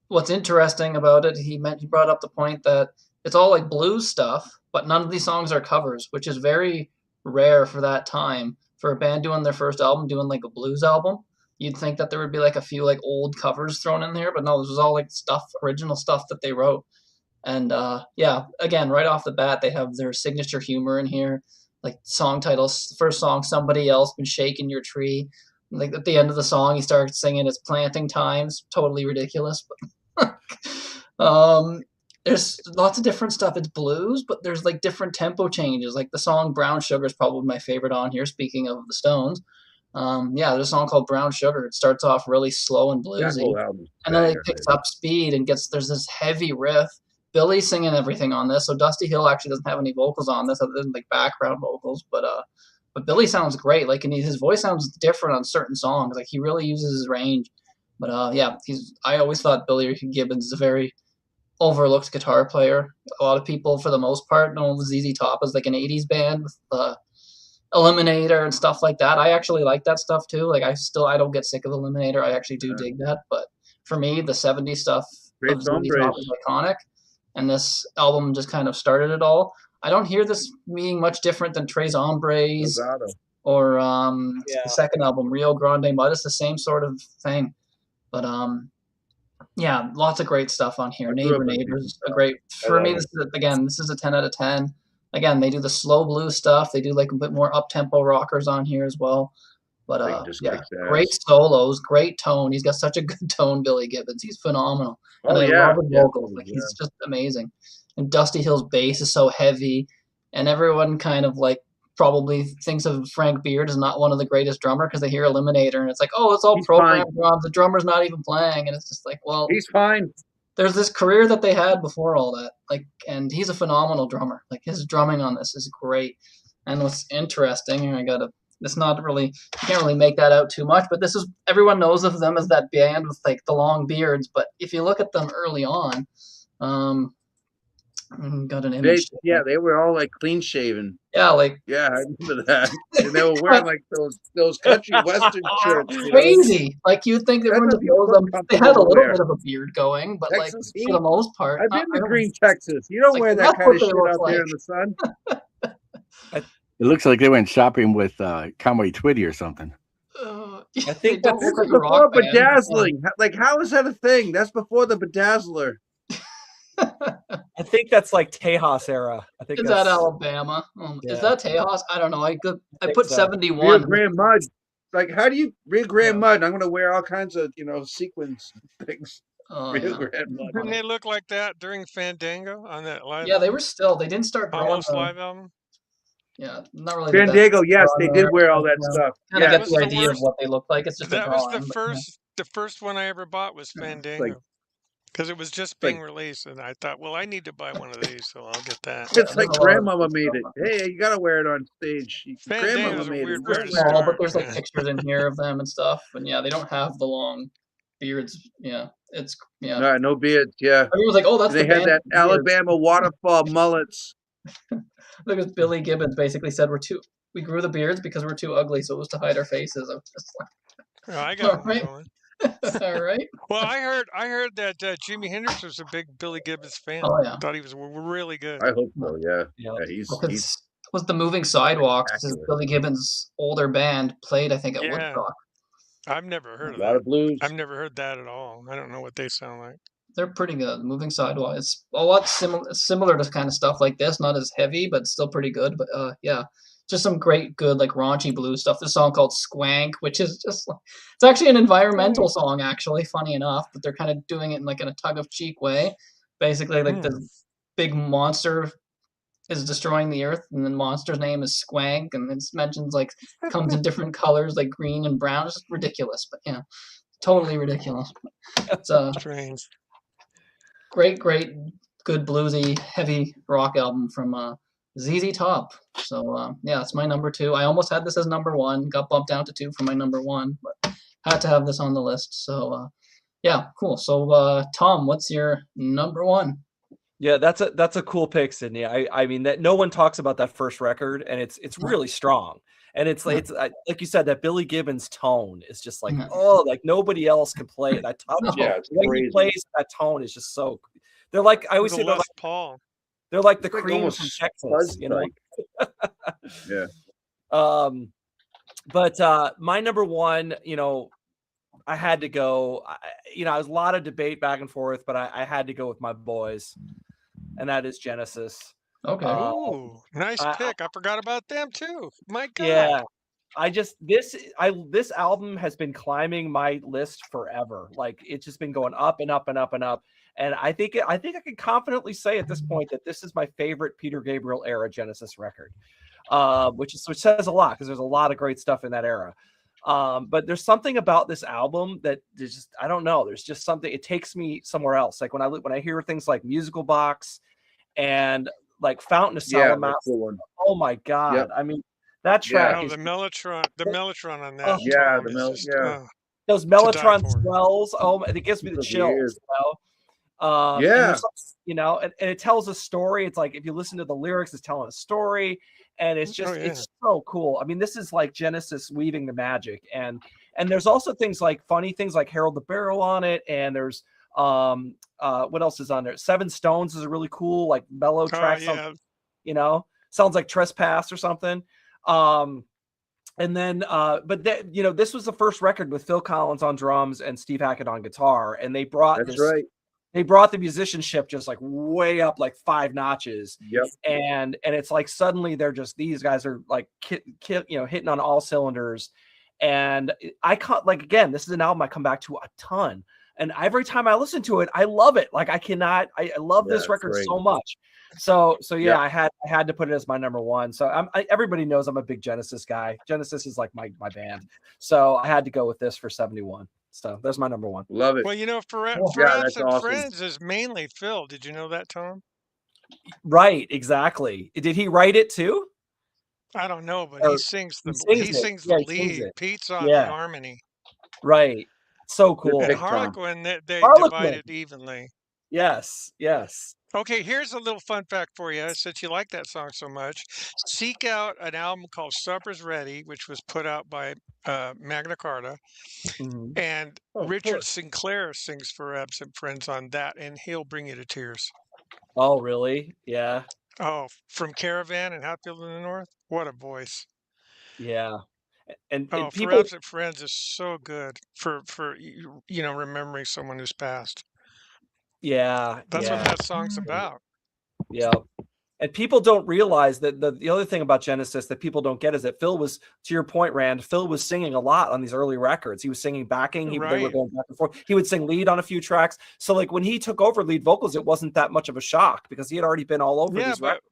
what's interesting about it, he brought up the point that it's all like blues stuff, but none of these songs are covers, which is very rare for that time. For a band doing their first album, doing like a blues album, you'd think that there would be like a few like old covers thrown in there, but no, this was all like original stuff that they wrote. And yeah, again, right off the bat, they have their signature humor in here, like song titles. First song, "Somebody Else Been Shaking Your Tree." Like at the end of the song, he starts singing "It's Planting Times." Totally ridiculous, but there's lots of different stuff. It's blues, but there's like different tempo changes. Like the song "Brown Sugar" is probably my favorite on here. Speaking of the Stones. Yeah, there's a song called "Brown Sugar." It starts off really slow and bluesy, and then it picks up speed and there's this heavy riff. Billy's singing everything on this, so Dusty Hill actually doesn't have any vocals on this other than like background vocals, but Billy sounds great. Like, and his voice sounds different on certain songs. Like he really uses his range. But yeah, I always thought Billy Gibbons is a very overlooked guitar player. A lot of people, for the most part, know ZZ Top as like an '80s band with Eliminator and stuff like that. I actually like that stuff too. Like I don't get sick of Eliminator. I actually do dig that. But for me, the '70s stuff of ZZ Top is iconic, and this album just kind of started it all. I don't hear this being much different than Tres Hombres or the second album, Rio Grande Mud. It's the same sort of thing. But yeah, lots of great stuff on here. Neighbors, a great for me. This is a 10 out of 10. Again, they do the slow blues stuff. They do like a bit more up-tempo rockers on here as well. But yeah, great solos, great tone. He's got such a good tone, Billy Gibbons. He's phenomenal. And I love his vocals. Like he's just amazing. And Dusty Hill's bass is so heavy, and everyone kind of like probably thinks of Frank Beard as not one of the greatest drummer because they hear Eliminator and it's like, oh, it's all programmed drums. The drummer's not even playing, and it's just like, well, he's fine. There's this career that they had before all that, like, and he's a phenomenal drummer. Like his drumming on this is great. And what's interesting, it's not really, you can't really make that out too much, but everyone knows of them as that band with like the long beards. But if you look at them early on, got an image. They were all like clean shaven. Yeah, I remember that. And they were wearing like those country western shirts. Crazy. Like you'd think they wouldn't have known them. They had a little bit of a beard going, but Texas like for the most part, I've been to Green, Texas. You don't wear that kind of shit out there in the sun. It looks like they went shopping with Conway Twitty or something. I think that's before bedazzling. Like, how is that a thing? That's before the bedazzler. I think that's like Tejas era. I think is that Alabama? Is that Tejas? I don't know. I put 71. Rio Grande Mud. Like, how do you Rio Grande Mud? I'm gonna wear all kinds of sequins things. Rio Grande Mud. Didn't they look like that during Fandango on that live? Yeah, they were still. They didn't start almost live album. Yeah, not really. Fandango, yes, they did wear all that stuff. Kind of get the idea of what they look like. It's just that was the first one I ever bought was Fandango. Because it was just being released, and I thought, well, I need to buy one of these, so I'll get that. It's like Grandmama made it. Hey, you gotta wear it on stage. Grandmama made it. But there's like pictures in here of them and stuff, and yeah, they don't have the long beards. Yeah, it's no beards. Yeah, everyone was like, oh, that's they had that Alabama waterfall mullets. Because Billy Gibbons basically said we grew the beards because we're too ugly, so it was to hide our faces. I'm just like, I got one. All right. Well, I heard that Jimi Hendrix was a big Billy Gibbons fan. Oh yeah, thought he was really good. I hope so. Yeah, he's was the Moving Sidewalks. Is Billy Gibbons' older band played, I think, at Woodstock. I've never heard of a lot of blues. I've never heard that at all. I don't know what they sound like. They're pretty good. Moving Sidewalks. It's a lot similar to kind of stuff like this. Not as heavy, but still pretty good. But yeah. Just some great, good, like raunchy blues stuff. There's a song called Squank, which is just like, it's actually an environmental song, actually, funny enough, but they're kind of doing it in like in a tug-of-cheek way. Basically, like the big monster is destroying the earth, and the monster's name is Squank, and it mentions like comes in different colors, like green and brown. It's just ridiculous, but yeah, totally ridiculous. It's strange. Great, good bluesy, heavy rock album from ZZ Top. So yeah, it's my number 2. I almost had this as number 1, got bumped down to 2 for my number 1, but had to have this on the list. So yeah, cool. So Tom, what's your number 1? Yeah, that's a cool pick, Sidney. I mean that no one talks about that first record, and it's really strong. And it's like you said, that Billy Gibbons tone is just like, oh, like nobody else can play it. That touch, it's the way crazy. he plays that tone is just so. They're like, I always say they're like Paul. They're like the It's like cream almost from Texas, you know. Yeah. But my number 1, you know, I had to go. You know, I was a lot of debate back and forth, but I had to go with my boys, and that is Genesis. Okay. Ooh, nice pick. I forgot about them too. My God. Yeah. This album has been climbing my list forever. Like it's just been going up and up and up and up. And I think I can confidently say at this point that this is my favorite Peter Gabriel era Genesis record, which says a lot because there's a lot of great stuff in that era. But there's something about this album that there's just, I don't know. There's just something, it takes me somewhere else. Like when I hear things like Musical Box and like Fountain of Salamat. Oh my God. Yep. I mean, that track is the Mellotron on that. Those Mellotron swells. Oh, it gives me the chills. You know, and it tells a story. It's like if you listen to the lyrics, it's telling a story, and it's just it's so cool. I mean, this is like Genesis weaving the magic, and there's also things like funny things like Harold the Barrel on it, and there's what else is on there? Seven Stones is a really cool like mellow track. You know, sounds like Trespass or something. And then, you know, this was the first record with Phil Collins on drums and Steve Hackett on guitar, and they brought they brought the musicianship just like way up like 5 notches. Yep. And it's like suddenly they're just, these guys are like you know, hitting on all cylinders. And I can't, like, again, this is an album I come back to a ton, and every time I listen to it, I love it. Like I love this record so much. So yeah, I had to put it as my number 1. So everybody knows I'm a big Genesis guy. Genesis is like my band. So I had to go with this for 71. So there's my number 1. Love it. Well, you know, for Absent Friends is mainly Phil. Did you know that, Tom? Right, exactly. Did he write it too? I don't know, but he sings the lead. Pete's on the harmony. Right. So cool. And Harlequin, they divide it evenly. Yes. Okay, here's a little fun fact for you, since you like that song so much. Seek out an album called Supper's Ready, which was put out by Magna Carta. Mm-hmm. And Richard Sinclair sings for Absent Friends on that, and he'll bring you to tears. Oh, really? Yeah. Oh, from Caravan and Hatfield in the North? What a voice. Yeah. And for Absent Friends is so good for you know, remembering someone who's passed. Yeah. That's what that song's about. Yeah. And people don't realize that the other thing about Genesis that people don't get is that Phil was, to your point, Rand, Phil was singing a lot on these early records. He was singing backing. They were going back and forth. He would sing lead on a few tracks. So like when he took over lead vocals, it wasn't that much of a shock because he had already been all over these records.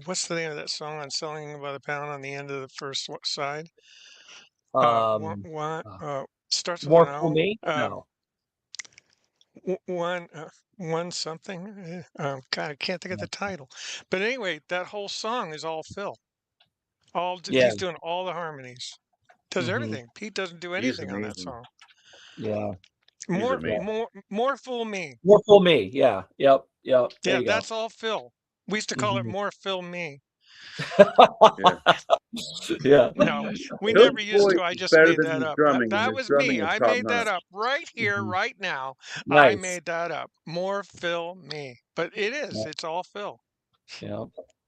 What's the name of that song on Selling by the Pound on the end of the first side? Starts with More an for O. me? No. One something. God, I can't think of the title. But anyway, that whole song is all Phil. He's doing all the harmonies. Does everything. Pete doesn't do anything on that song. Yeah. More Fool Me. More Fool Me. Yeah. Yep. Yeah, that's all Phil. We used to call it More Phil Me. Yeah. No, we never used to. I just made that up. That was me. I made that up right here, right now. Nice. I made that up. More Phil Me. But it is. Yeah. It's all Phil. Yeah.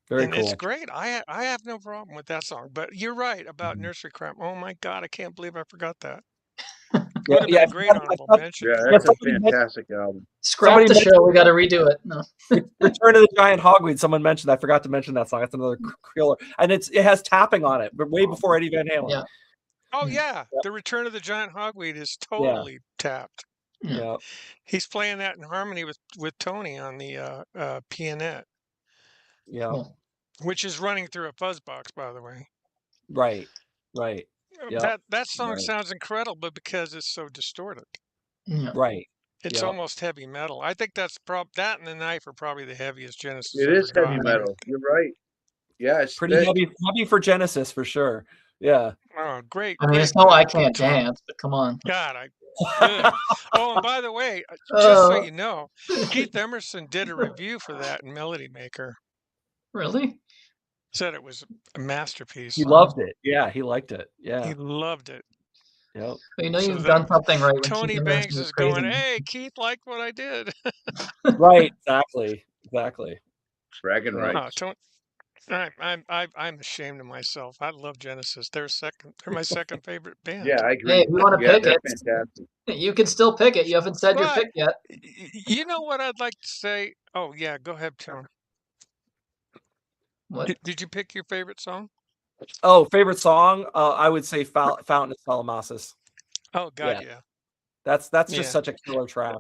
Very cool. It's great. I have no problem with that song. But you're right about Nursery Crime. Oh my God, I can't believe I forgot that. Would have been a great honorable mention. Yeah, that's a fantastic album. Scrap the show. We got to redo it. No. Return of the Giant Hogweed. Someone mentioned. I forgot to mention that song. That's another killer, and it has tapping on it, but way before Eddie Van Halen. Yeah. Oh yeah, the Return of the Giant Hogweed is totally tapped. Yeah. He's playing that in harmony with Tony on the pianette. Yeah. Cool. Which is running through a fuzz box, by the way. Right. Yeah. That song sounds incredible because it's so distorted. Yeah. Right. It's almost heavy metal. I think that's that and The Knife are probably the heaviest Genesis It ever is heavy got. metal. You're right. Yeah, it's Pretty thick. heavy for Genesis for sure. Yeah. Oh, great! I mean, Great it's no, I pick, can't Tom. dance, but come on. God, Oh, and by the way, just so you know, Uh, Keith Emerson did a review for that in Melody Maker. really? Said it was a masterpiece. He loved it. Yeah, he liked it. Yeah. He loved it. Yep. But you know So you've that done something right when Tony Keith Emerson Banks is is going, praising you. "Hey, Keith liked what I did." Right. Exactly. Bragging Yeah. rights. I'm ashamed of myself. I love Genesis. They're my second favorite band. Yeah, I Hey, agree. if you want to Yeah, pick they're it, fantastic. you can still pick it. You haven't said your But pick yet. you know what I'd like to say? Oh yeah, go ahead, Tom. What? Did you pick your favorite song? Oh, favorite song? I would say Fountain of Salamasis. Oh God, yeah. That's Yeah. just such a killer track.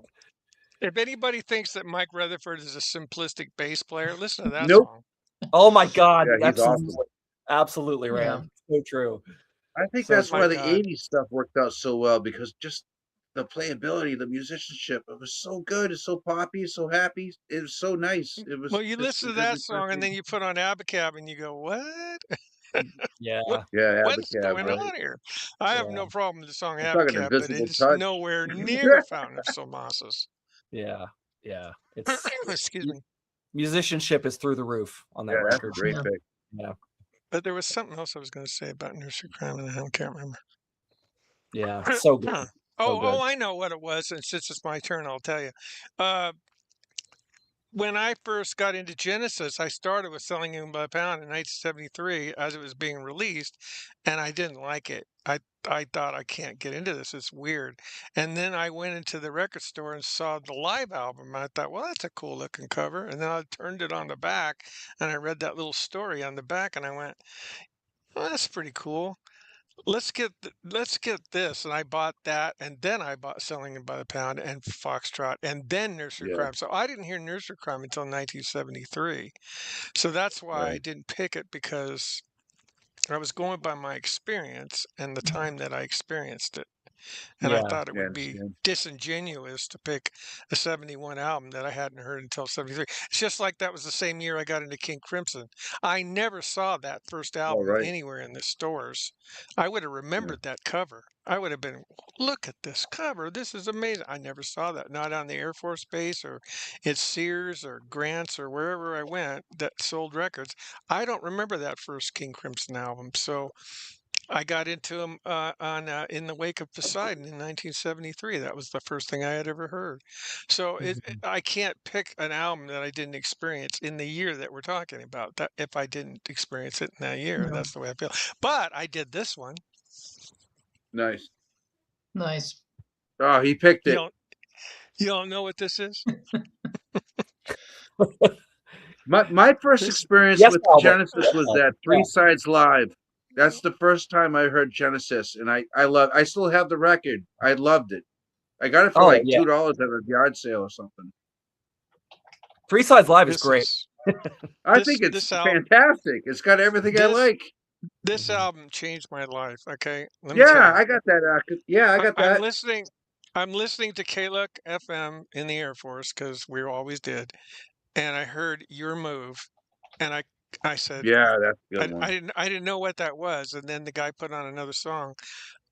If anybody thinks that Mike Rutherford is a simplistic bass player, listen to that Nope. song. Oh my God. Yeah, he's Absolutely. awesome. Absolutely, Yeah. Rand. So true. I think So that's my why the God. 80s stuff worked out so well, because just the playability, the musicianship, it was so good. It's so poppy, so happy. It was so nice. It was Well, you just listen to very that song and then refreshing. you put on Abacab and you go, "What? Yeah. Yeah, What's Abacab, going right? on here?" I have Yeah. no problem with the song I'm talking Abacab, but Invisible it is Touch. nowhere near Fountain of Salmacis. Yeah. It's Excuse me. musicianship is through the roof on that Yeah, that's a record. great Yeah. pick. Yeah. But there was something else I was going to say about Nursery Crime, and I can't remember. Yeah. So good. So good. Oh, I know what it was. And since it's my turn, I'll tell you. When I first got into Genesis, I started with Selling Him by the Pound in 1973 as it was being released, and I didn't like it. I thought I can't get into this. It's weird. And then I went into the record store and saw the live album. I thought, well, that's a cool looking cover. And then I turned it on the back and I read that little story on the back and I went, well, that's pretty cool. Let's get this, and I bought that, and then I bought Selling It by the Pound and Foxtrot, and then Nursery Yeah, Crime. So I didn't hear Nursery Crime until 1973. So that's why I right. didn't pick it, because I was going by my experience and the time that I experienced it. And I Yeah. thought it Yeah, I would be understand. disingenuous to pick a 71 album that I hadn't heard until 73. It's just like that was the same year I got into King Crimson. I never saw that first All album right. anywhere in the stores. I would have Yeah. remembered that cover. I would have been, look at this cover. This is amazing. I never saw that. Not on the Air Force Base or at Sears or Grant's or wherever I went that sold records. I don't remember that first King Crimson album. So I got into him on in the Wake of Poseidon in 1973. That was the first thing I had ever heard. So I can't pick an album that I didn't experience in the year that we're talking about. That if I didn't experience it in that year, No. that's the way I feel. But I did this one. Nice. Nice. Oh, he picked You it. don't you don't know what this is? My first This experience Yes, with Albert. Genesis was that Three Sides Live. That's the first time I heard Genesis, and I still have the record. I loved it. I got it for Oh, like yeah. $2 at a yard sale or something. Three Sides Live is this great. is I this think it's this album fantastic. It's got everything I this like. this album changed my life. Okay, let me tell Yeah, you. I got that. Yeah, I got I'm that. listening. I'm listening to KLUK FM in the Air Force because we always did, and I heard Your Move, and I said Yeah, that's a good one. I didn't know what that was, and then the guy put on another song.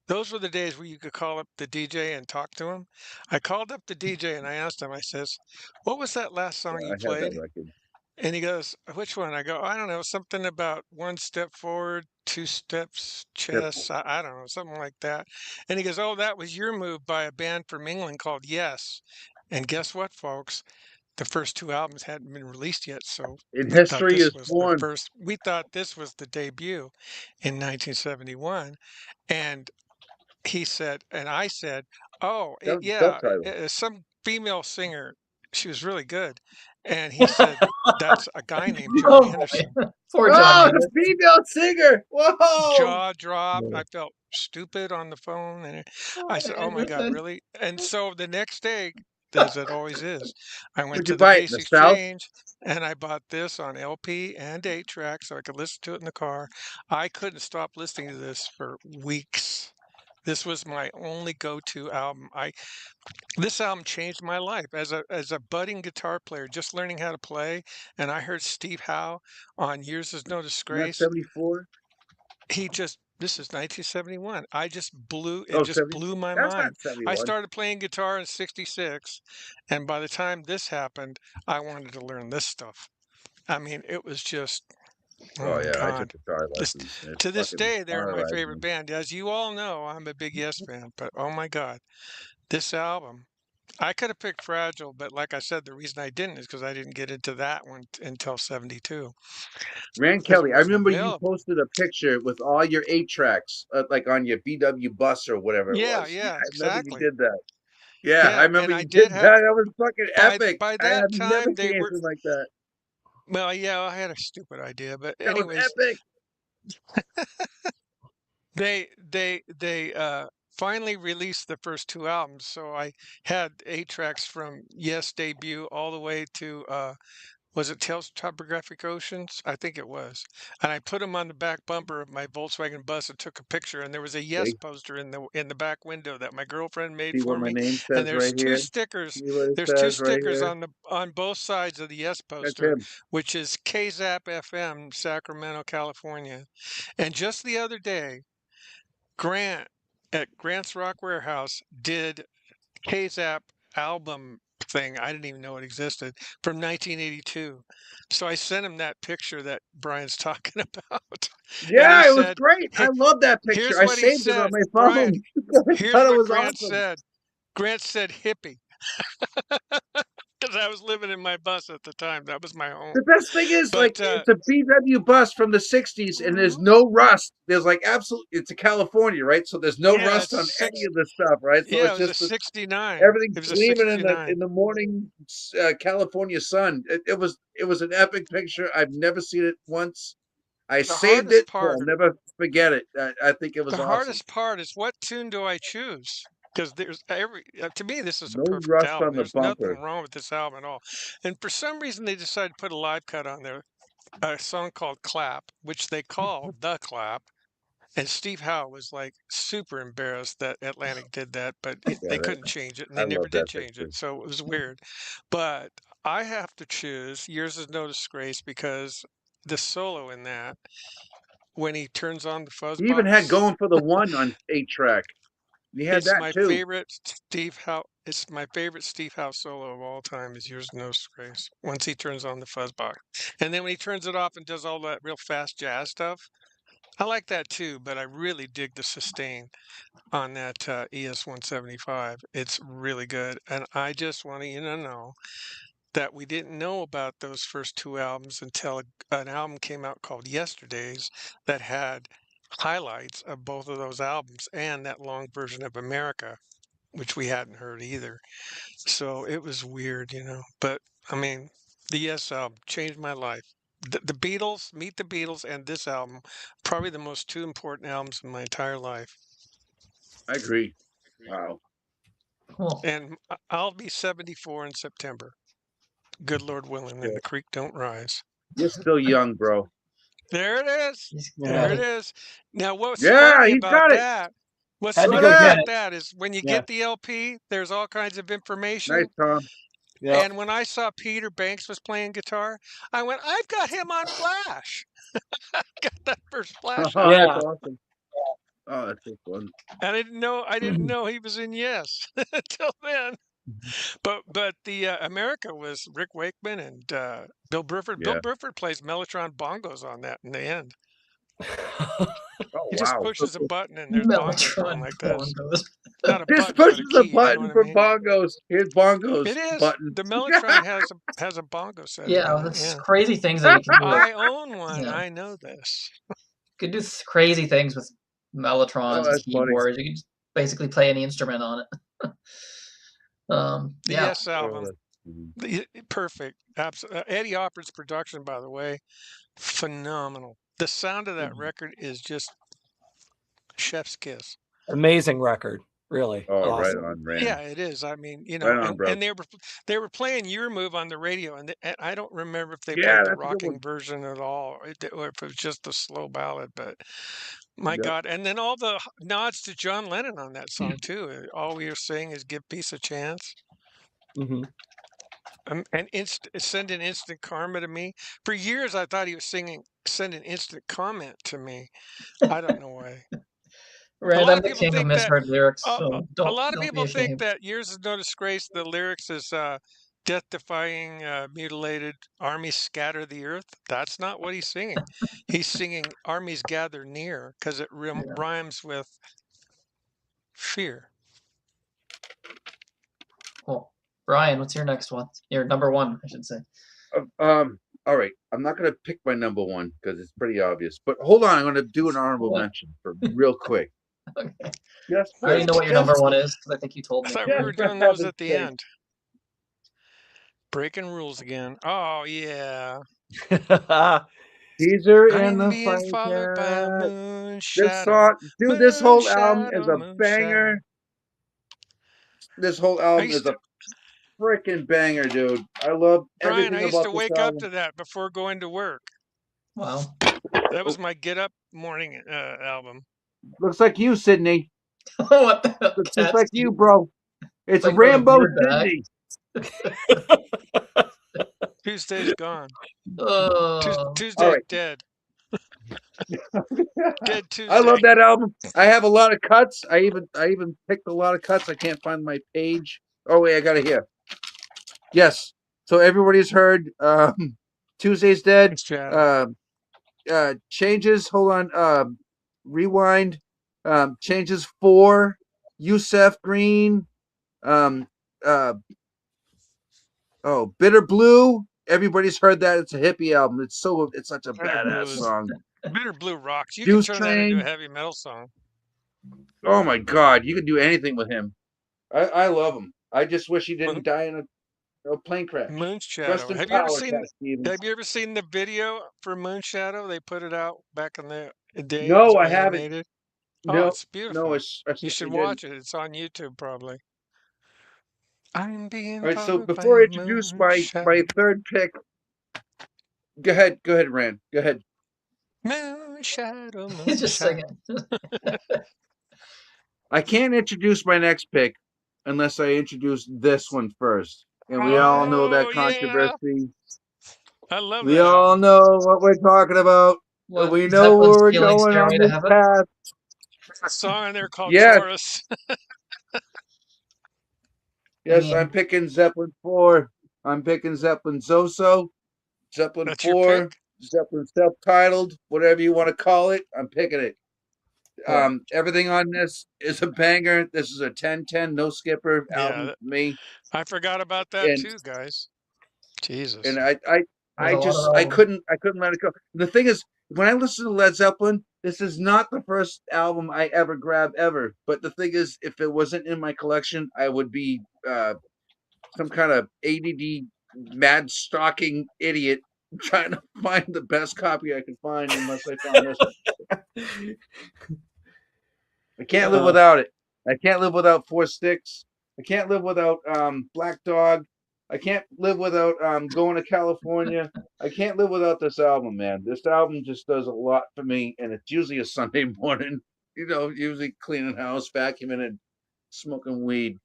Those were the days where you could call up the DJ and talk to him. I called up the DJ and I asked him. I says, "What was that last Yeah, song you I have that played?" record. And he goes, "Which one?" I go, "I don't know, something about one step forward, two steps Yep. chest. I don't know, something like that." And he goes, "Oh, that was Your Move by a band from England called Yes." And guess what, folks? The first two albums hadn't been released yet, so In History is Born. we thought this was the debut in 1971. And he said, and I said, "Oh, That was the yeah, self-title. some female singer. She was really good." And he said, "That's a guy named John Oh Anderson." boy. Poor John Oh, Anderson. the female singer. Whoa. Jaw dropped. I felt stupid on the phone, and I Poor said, "Oh my God, Anderson. really?" And so the next day, as it always is, I went Where'd to you the buy it? In Base the South? Exchange and I bought this on LP and 8-track so I could listen to it in the car. I couldn't stop listening to this for weeks. This was my only go-to album. This album changed my life as a budding guitar player, just learning how to play. And I heard Steve Howe on Years Is No Not Disgrace. 74. This is 1971. It Oh, just 70. blew my That's not mind. I 71. started playing guitar in 66, and by the time this happened, I wanted to learn this stuff. I mean, it was just, oh Oh my yeah, I took God. guitar This, lessons. It's to this fucking day, they're my paralyzed favorite me. band. As you all know, I'm a big Yes fan, but oh my God, this album. I could have picked Fragile, but like I said, the reason I didn't is because I didn't get into that one until 72 Rand because it Kelly, I wasn't remember you available. posted a picture with all your 8 tracks, like on your VW bus or whatever it Yeah, was. Yeah, yeah, I remember you exactly. did that. Yeah, I Yeah, remember and I you did did that. have That was fucking epic. by I that have never time they seen were anything like that. well, yeah, I had a stupid idea, but That was anyways, epic. they finally released the first two albums, so I had 8 tracks from Yes debut all the way to was it Tales of Topographic Oceans? I think it was. And I put them on the back bumper of my Volkswagen bus and took a picture. And there was a Yes See, poster in the back window that my girlfriend made see what for my me. name And says right here. See what it There's two says right stickers here. on both sides of the Yes That's poster, him. which is KZAP FM, Sacramento, California. And just the other day, Grant at Grant's Rock Warehouse did KZAP album thing. I didn't even know it existed from 1982. So I sent him that picture that Brian's talking about. And he Yeah, it was said, great. I "Hey, love that picture. here's I what he saved it on said. my Brian, phone. I here's thought it what was Grant awesome. said. Grant said hippie because I was living in my bus at the time. That was my home. The best thing is, like, But it's a VW bus from the 60s, and there's no rust. There's like absolute, it's a California, right? So there's no yeah, rust on any of the stuff, right? So yeah, it's it was a just 69. everything's It was a gleaming in 69. the morning California sun. It was an epic picture. I've never seen it once. I The saved hardest it, so part I'll never forget it. I think it was The awesome. hardest part is what tune do I choose? Because there's to me, this is a No perfect rust album. on the There's nothing bumper. wrong with this album at all. And for some reason, they decided to put a live cut on there, a song called Clap, which they call The Clap. And Steve Howe was like super embarrassed that Atlantic did that, but Yeah, they couldn't change it, and I they never love did that change it. picture. So it was weird. But I have to choose Years Is No Disgrace because the solo in that, when he turns on the fuzz He even had box. going for the one on 8 track. He had It's that my too. favorite Steve Howe. It's my favorite Steve Howe solo of all time. Is Yours No Disgrace. Once he turns on the fuzzbox, and then when he turns it off and does all that real fast jazz stuff, I like that too. But I really dig the sustain on that ES 175. It's really good, and I just want you to know that we didn't know about those first two albums until an album came out called Yesterdays that had highlights of both of those albums and that long version of America, which we hadn't heard either. So it was weird, you know. But I mean, the Yes album changed my life. The Beatles, Meet the Beatles, and this album, probably the most two important albums in my entire life. I agree. Wow. Cool. And I'll be 74 in September. Good Lord willing, and Yeah. the creek don't rise. You're still young, bro. There it is. He's There got it it. is. Now, what's Yeah, funny he's about got it. that? What's Had to Look go funny at get that. about it. that is when you Yeah. get the LP, there's all kinds of information. Nice, Tom. Yeah. And when I saw Peter Banks was playing guitar, I went, I've got him on Flash. Got that first Flash Oh, album. that's Yeah. awesome. Oh, that's so fun. I didn't know he was in Yes until then. But the America was Rick Wakeman and Bill Bruford. Bill Yeah. Bruford plays Mellotron bongos on that in the end. Oh, He just wow. pushes a button and there's bongos going Mellotron like this. bongos. Not a This button, but a pushes a key. You know button what I for mean? bongos. Here's bongos It is. button. The Mellotron has a bongo setting Yeah, in it. that's Yeah. crazy things that you can do. I own one. Yeah. I know this. You can do crazy things with Oh, Mellotrons and that's funny. keyboards. You can just basically play any instrument on it. The Yeah. Yes album, perfect. Eddie Opper's production, by the way, phenomenal. The sound of that record is just chef's kiss. Amazing record. Really. Oh, right Awesome. on, Rand. Yeah, it is. I mean, you know, Right on, bro. and they were playing Your Move on the radio, and I don't remember if they Yeah, played the that's a good rocking one. version at all, or if it was just the slow ballad. But My God. And then all the nods to John Lennon on that song, too. All we are saying is give peace a chance. Mm-hmm. And send an instant karma to me. For years, I thought he was singing send an instant comment to me. I don't know why. A Rand, lot I'm of the people king of think that misheard lyrics, uh, so a don't lot of don't be people think ashamed. that Years is No Disgrace, the lyrics is death-defying, mutilated armies scatter the earth. That's not what he's singing. He's singing armies gather near because it rhymes with fear. Cool. Bryan, what's your next one? Your number one, I should say. All right. I'm not gonna pick my number one because it's pretty obvious. But hold on, I'm gonna do an honorable What? mention for real quick. Okay. Just I already for know what your just number one is because I think you told I me. thought we just were for doing those heaven's at the sake. end. Breaking rules again. Oh, yeah. Caesar and I'm the being Fight followed by a Cat. moon This shadow. song, dude, this Moon whole album is shadow, a moon shadow. banger. This whole I album used is a to, freaking banger, dude. I love Bryan, I everything used about to this wake up album. to that before going to work. Wow. That was my get up morning album. Looks like you, Sidney. What the hell, Looks just Cat like you, Steve? bro. It's It's like growing a Rambo beard back. Sidney. Tuesday's gone. Oh, All Tuesday's right. dead. Dead I Tuesday. love that album. I have a lot of cuts. I even picked a lot of cuts. I can't find my page. Oh wait, I got it here. Yes. So everybody's heard Tuesday's Dead. Shadow. Changes. Hold on. Rewind. Changes 4. Yusef Green. Um, uh, Bitter Blue. Everybody's heard that. It's a hippie album. It's such a Bitter Blue badass is song. Bitter Blue rocks. You could Juice turn that into a Train. heavy metal song. Oh my God, you could do anything with him. I love him. I just wish he didn't die in a plane crash. Moon Rest Shadow. in power, Cat Stevens. Have you ever seen the video for Moon Shadow? They put it out back in the day. It No, was I haven't. animated. Oh, No, it's no, beautiful. I You should certainly didn't. watch it. It's on YouTube probably. I'm being All right, so followed by before I a introduce moon my shadow. third pick, go ahead, Rand. Go ahead. Moon shadow, he's moon just shadow. singing. I can't introduce my next pick unless I introduce this one first. And we all know that Oh yeah, controversy. I love We that all album. know what we're talking about. What, We know Zeppelin where we're stealing going on Stairway to this Heaven? path. A song in there called Yes, Taurus. yes, I'm picking Zeppelin 4. I'm picking Zeppelin Zoso, Zeppelin That's your 4, pick? Zeppelin self-titled, whatever you want to call it. I'm picking it. Cool. Everything on this is a banger. This is a 10-10 no skipper album Yeah, for me. I forgot about that And too, guys. and Jesus. There's a lot of I albums. couldn't let it go. The thing is, when I listen to Led Zeppelin, this is not the first album I ever grab ever. But the thing is, if it wasn't in my collection, I would be some kind of ADD mad stalking idiot trying to find the best copy I could find unless I found this one. I can't live without it. I can't live without Four Sticks. I can't live without Black Dog. I can't live without Going to California. I can't live without this album, man. This album just does a lot for me, and it's usually a Sunday morning. You know, usually cleaning house, vacuuming, and smoking weed.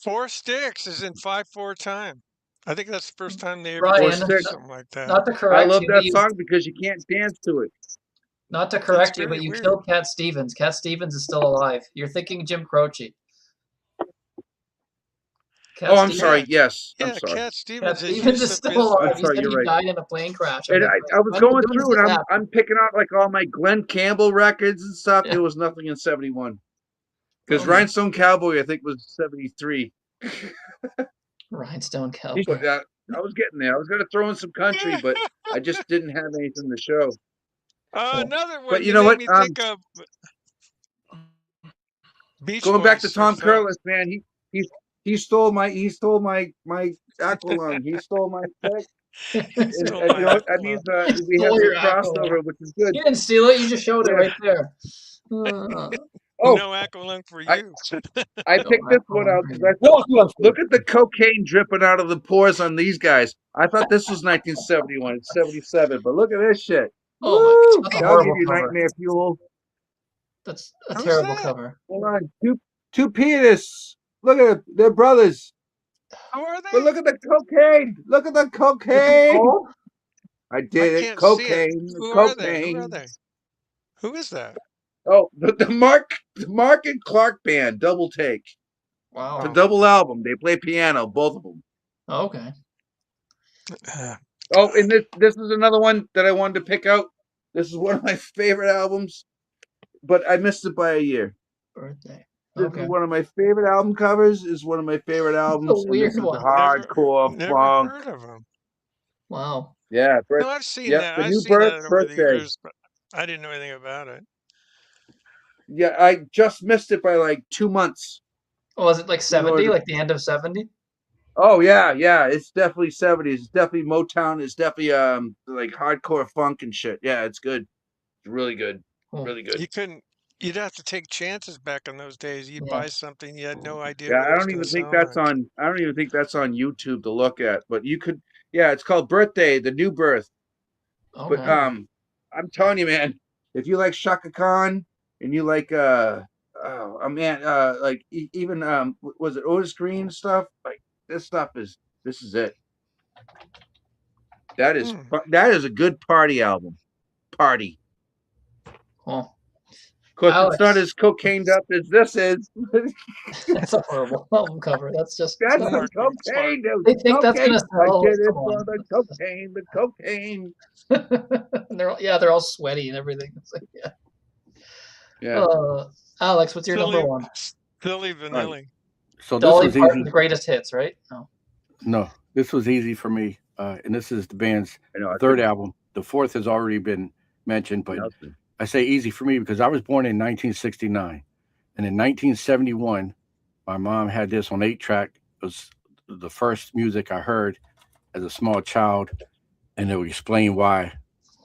Four Sticks is in 5/4 time. I think that's the first time they ever Four Brian, tried to do Sticks. something like that. not to I correct love you, but that you song because you can't dance to it. not to It's correct you, but very you weird. killed Cat Stevens. Cat Stevens is still alive. You're thinking Jim Croce. Oh, Cat I'm Stevens. sorry. Yes, I'm Yeah, sorry. Cat Cat Stevens is Stevens is Yusuf still I'm alive. Islam. You sorry. said You're he right. died in a plane crash. And Like, I was when going does through this and happen? I'm picking out like all my Glenn Campbell records and stuff. Yeah. There was nothing in 71 because Oh my Rhinestone Cowboy I think was 73. Rhinestone Cowboy. But I was getting there. I was going to throw in some country, but I just didn't have anything to show. Cool. Another But one you you know made what? me think of Beach Going back to Boys. Tom Curless, man, he stole my Aqualung. He stole my pick. He stole And my you know what? That means Aqualung. we have Stole some your crossover, Aqualung. which is good. You didn't steal it. You just showed it Yeah. right there. Uh, Oh, No Aqualung for I you. I no picked this one Aqualung out for because you. I thought, look at the cocaine dripping out of the pores on these guys. I thought this was 1971. It's 77, but look at this shit. Oh my! Woo! That's a That'll give horrible you cover. nightmare fuel. That's a Who's terrible that? cover. Hold on. Two Penis. Look at it. They're brothers. Who are But they? look at the cocaine. Look at the Is it cocaine. Cole? I I did it. can't see it. Cocaine. The Who are they? Who are cocaine. they? Who is that? Oh, the Mark and Clark band, double take. Wow. It's a Oh. double album. They play piano, both of them. Oh, okay. Oh, and this is another one that I wanted to pick out. This is one of my favorite albums, but I missed it by a year. Birthday. This Okay. is one of my favorite album covers. Is one of my favorite It's a albums, and this weird is one. hardcore Never funk. heard of them. Wow. Yeah, No, I've seen yep. that. The I've new seen that over the birthday. years, but I didn't know anything about it. Yeah, I just missed it by like 2 months. Oh, was it like In order 70? to- Like the end of 70? Oh yeah, it's definitely 70s. It's definitely Motown. It's definitely like hardcore funk and shit. Yeah, it's good. It's really good. Cool. Really good. You'd have to take chances back in those days. You'd Yeah. buy something, you had no idea Yeah, what I it was don't going even to think sound that's like. on. I don't even think that's on YouTube to look at. But you could. Yeah, it's called Birthday, the New Birth. But Okay. I'm telling you, man, if you like Shaka Khan and you like like even was it Otis Green stuff? Like this is it. That is a good party album. Party. Cool. Of course, it's not Alex. as cocained up as this is. That's a horrible album cover. That's just. That's the Smart, smart. cocaine, dude. They think that's Cocaine. gonna I sell. did it Come for on. the cocaine. The cocaine. And they're all sweaty and everything. It's like, yeah. Yeah. Alex, what's your number one? Silly Vanilli. So this Dolly was Parton's easy. greatest hits, right? No. No, this was easy for me. And this is the band's I know, third album. The fourth has already been mentioned, but I say easy for me because I was born in 1969. And in 1971, my mom had this on 8-track. It was the first music I heard as a small child. And it would explain why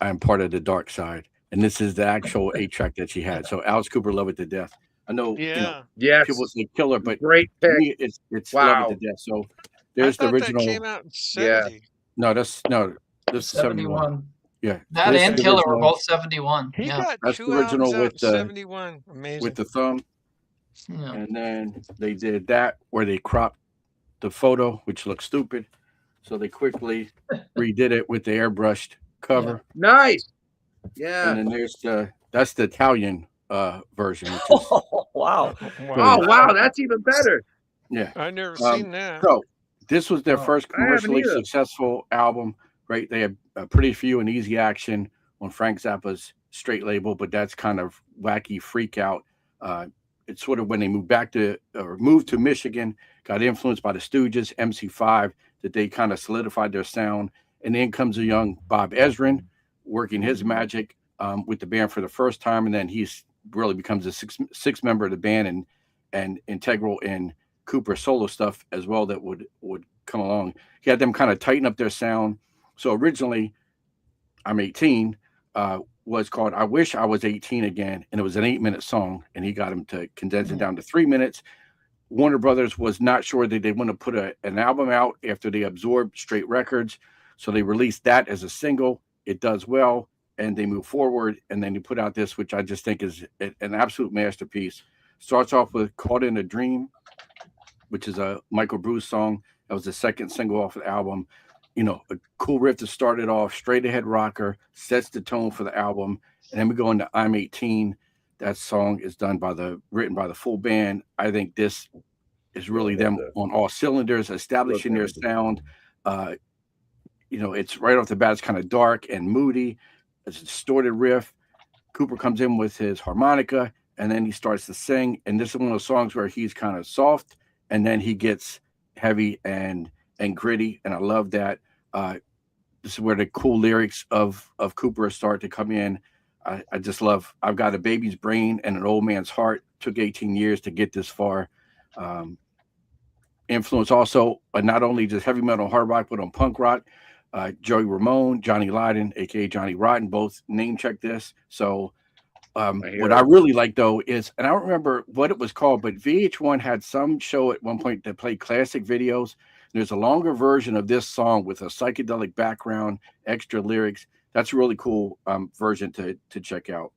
I'm part of the dark side. And this is the actual 8-track that she had. So Alice Cooper, Love It to Death. I know, yes, people say killer, but great pick. for me, it's Love It to Death. So there's the original. That came out in 70. No, this is 71. Yeah, That and Killer were both 71. He got that's two the original albums out with in the 71. Amazing. with the thumb. Yeah. And then they did that where they cropped the photo, which looks stupid. So they quickly redid it with the airbrushed cover. Yeah. Nice. Yeah. And then that's the Italian version. Which is, Oh, wow. Oh, wow. That's even better. Yeah. I've never seen that. So this was their first commercially successful album, right? They had Pretty Few and Easy Action on Frank Zappa's straight label, but that's kind of wacky freak out. It's sort of when they moved to Michigan, got influenced by the Stooges, MC5, that they kind of solidified their sound. And then comes a young Bob Ezrin working his magic with the band for the first time. And then he's really becomes a sixth member of the band and integral in Cooper's solo stuff as well that would come along. He had them kind of tighten up their sound. So originally, I'm 18, was called I Wish I Was 18 Again, and it was an 8-minute song, and he got him to condense it down to 3 minutes. Warner Brothers was not sure that they want to put an album out after they absorbed Straight Records, so they released that as a single. It does well, and they move forward, and then they put out this, which I just think is an absolute masterpiece. Starts off with Caught in a Dream, which is a Michael Bruce song. That was the second single off the album. You know, a cool riff to start it off, straight ahead rocker, sets the tone for the album. And then we go into I'm 18. That song is written by the full band. I think this is really them on all cylinders, establishing their sound. It's right off the bat, it's kind of dark and moody. It's a distorted riff. Cooper comes in with his harmonica, and then he starts to sing. And this is one of those songs where he's kind of soft, and then he gets heavy and gritty, and I love that. This is where the cool lyrics of Cooper start to come in. I just love I've Got a Baby's Brain and an Old Man's Heart. Took 18 years to get this far. Influence also, not only just heavy metal hard rock, but on punk rock. Joey Ramone, Johnny Lydon, aka Johnny Rotten, both name check this. So what I really like though is, and I don't remember what it was called, but VH1 had some show at one point that played classic videos. There's a longer version of this song with a psychedelic background, extra lyrics. That's a really cool version to check out.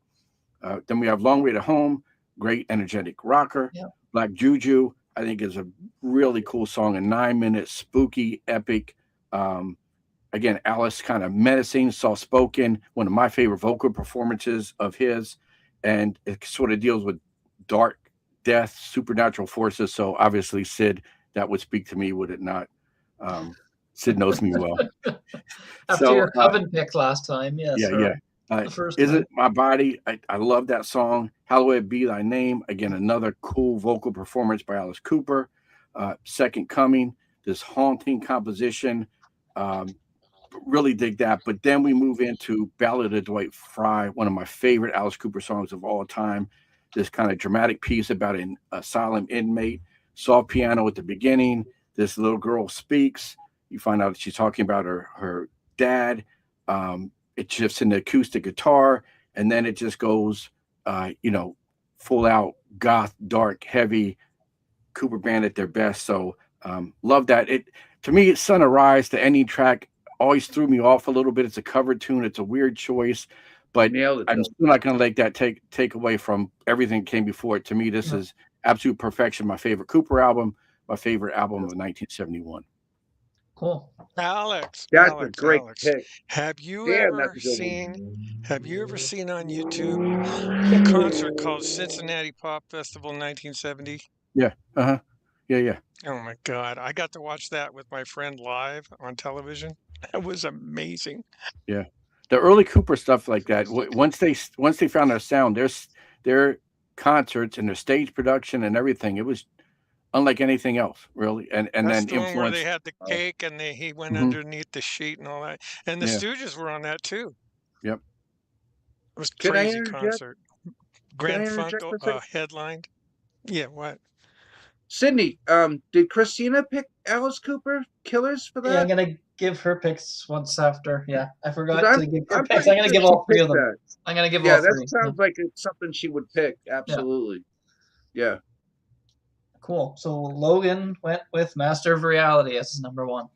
Then we have Long Way to Home, great energetic rocker. Yeah. Black Juju, I think, is a really cool song, a 9-minute spooky epic. Again, Alice kind of menacing, soft spoken, one of my favorite vocal performances of his, and it sort of deals with dark death, supernatural forces. So obviously, Sid, that would speak to me, would it not? Sid knows me well. After your Coven pick last time, yes. Yeah. The first Is one. It My Body? I love that song. Hallowed Be Thy Name. Again, another cool vocal performance by Alice Cooper. Second Coming, this haunting composition. Really dig that. But then we move into Ballad of Dwight Fry, one of my favorite Alice Cooper songs of all time. This kind of dramatic piece about an asylum inmate. Soft piano at the beginning. This little girl speaks. You find out that she's talking about her dad. It shifts into acoustic guitar, and then it just goes, full out goth, dark, heavy Cooper band at their best. So love that. To me, it's Sun Arise, the ending track, always threw me off a little bit. It's a cover tune. It's a weird choice, but I'm still not going to let that take away from everything that came before it. To me, this is absolute perfection. My favorite Cooper album, my favorite album of 1971. Cool. Alex, That's a great Alex, pick. have you Damn, ever that's a good seen on YouTube one. a concert called Cincinnati Pop Festival 1970? Yeah. Yeah. Oh my God. I got to watch that with my friend live on television. That was amazing. Yeah. The early Cooper stuff like that, once they found their sound, their concerts and their stage production and everything, it was unlike anything else, really. And That's then the one where they influenced. had the cake and he went Mhm. underneath the sheet and all that. And the Yeah. Stooges were on that too. Yep. It was a Can I crazy interject? concert. Grand Funk interject for a second? headlined. Yeah, what? Sidney, did Christina pick Alice Cooper Killers for Yeah, I'm that? gonna give her picks once after. Yeah, I forgot 'Cause to give her I'm picks. pretty I'm gonna sure give she all three of picked them. that. I'm gonna give Yeah, all that three. sounds like it's something she would pick. Absolutely. Yeah. Cool. So Logan went with Master of Reality as his number one.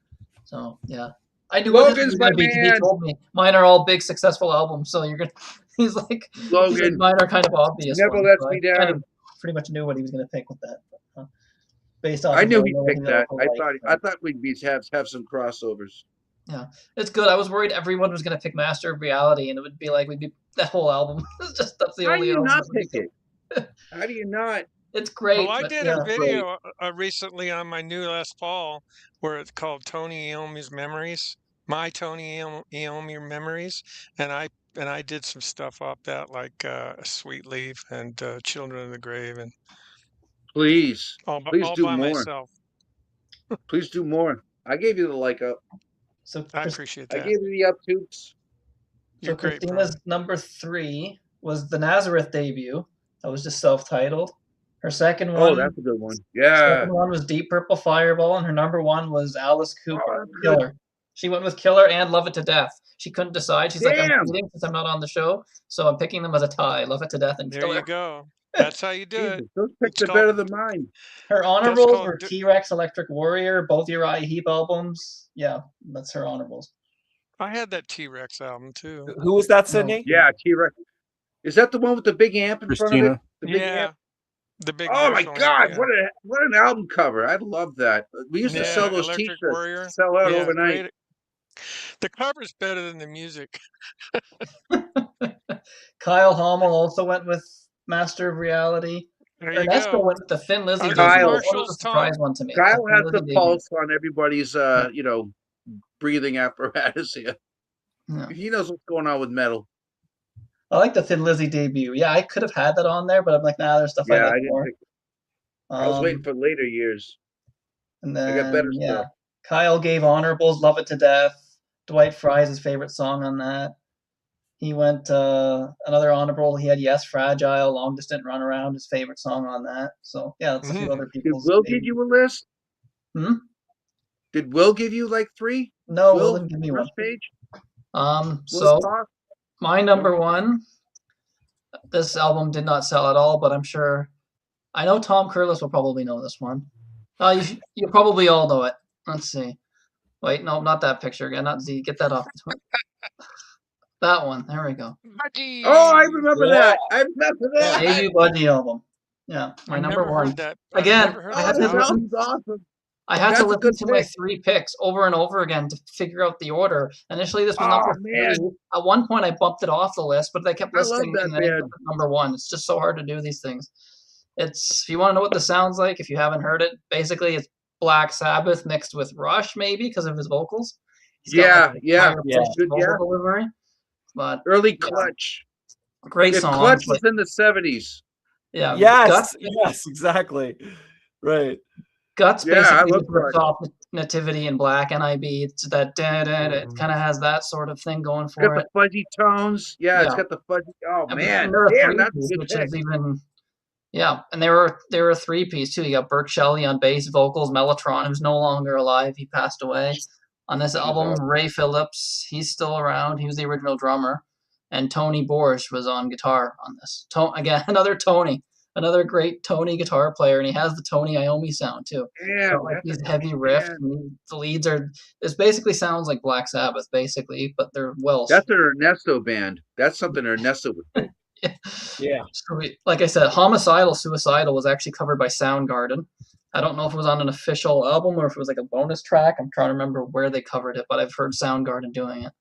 So yeah, I knew what his Logan's was my gonna be because he man. told me mine are all big successful albums. So you're gonna. He's like Logan. mine are kind of obvious. Never ones, lets so me I kind of down. pretty much knew what he was gonna pick with that. Based off I of knew the he'd pick that. I thought we'd have some crossovers. Yeah, it's good. I was worried everyone was gonna pick Master of Reality, and it would be like we'd be that whole album. That's the How do only you album. not that would be pick it? How do you not? It's great. Well, I but did yeah. a video recently on my new Les Paul where it's called Tony Iommi's Memories, my Tony Iommi Memories, and I did some stuff off that like Sweet Leaf and Children of the Grave and Please all do by more. myself. Please do more. I gave you the like up. So I appreciate I that. gave you the up toots. So You're great, bro. Christina's number 3 was the Nazareth debut. That was just self-titled. Her second one. Oh, that's a good one. Yeah. Second one was Deep Purple Fireball, and her number 1 was Alice Cooper, that's good. Killer. She went with Killer and Love It to Death. She couldn't decide. She's like, I'm Damn. cheating since I'm not on the show, so I'm picking them as a tie. Love It to Death and There Killer. you go. That's how you do it. Jesus, those picks It's are better called than mine. Her that's honorables called were T-Rex, Electric Warrior, both Uriah Heep albums. Yeah, that's her honorables. I had that T-Rex album too. Who was that, Sidney? Yeah, T-Rex. Is that the one with the big amp in front of it? Christina. The big Yeah. amp. The big Oh my Marshall amp, God! yeah. What an album cover! I love that. We used to sell Yeah, those Electric T-shirts. Warrior. Sell out Yeah, overnight. great. The cover's better than the music. Kyle Hommel also went with Master of Reality. There you Ernesto go. went with the Thin Lizzy Are debut. those Kyle. That was Marshalls, a surprise Tom? one to me. Kyle Thin has the Lizzy debut. pulse on everybody's, breathing apparatus here. Yeah. He knows what's going on with metal. I like the Thin Lizzy debut. Yeah, I could have had that on there, but I'm like, nah, there's stuff I Yeah, like I didn't more. pick. I was waiting for later years. And I got then, better yeah, stuff. Kyle gave honorables, Love It to Death. Dwight Fry's his favorite song on that. He went another honorable. He had Yes, Fragile, Long Distant Runaround, his favorite song on that. So yeah, that's a few other Did people's. Will give you a list? Did Will give you like 3? No, Will didn't give me one. First page. So talk? my number 1. This album did not sell at all, but I'm sure. I know Tom Curless will probably know this one. You probably all know it. Let's see. Wait, no, not that picture again. Not Z. Get that off. That one. There we go. Budgie. Oh, I remember that. I remember that. Debut Budgie album. Yeah, my I've number never one. heard that. I've Again, never heard I Oh, had that to this album. listen. album's awesome. I had to That's a listen good to my pick. 3 picks over and over again to figure out the order. Initially, this was Oh, number man. 3. At one point, I bumped it off the list, but I kept I love listening, that and then I ended band. up at number 1. It's just so hard to do these things. It's if you want to know what this sounds like, if you haven't heard it, basically it's Black Sabbath mixed with Rush, maybe because of his vocals. He's got like Yeah. higher Yeah. pitched Good, vocal yeah. delivery, but Early yeah, Clutch. great If songs. Clutch was Like in the 70s. yeah, Yes, yes, exactly. Right. Guts Yeah, I basically love just rips Clutch. off Nativity and Black NIB. It's that it kind of has that sort of thing going It's for got it. the fuzzy tones. Yeah, it's Yeah. got the fuzzy. Oh, And man. they're a Damn, that's a three-piece, good which pick. is even and they were a three-piece too. You got Burke Shelley on bass vocals, Mellotron, who's no longer alive. He passed away. On this album, awesome. Ray Phillips, he's still around. He was the original drummer. And Tony Borsch was on guitar on this. Again, another Tony. Another great Tony guitar player, and he has the Tony Iommi sound too. Yeah, So like that's these a heavy nice riffs, band. and the leads are. This basically sounds like Black Sabbath, basically, but they're Welsh. That's an Ernesto band. That's something Ernesto would pick. Yeah. So like I said, Homicidal Suicidal was actually covered by Soundgarden. I don't know if it was on an official album or if it was like a bonus track. I'm trying to remember where they covered it, but I've heard Soundgarden doing it.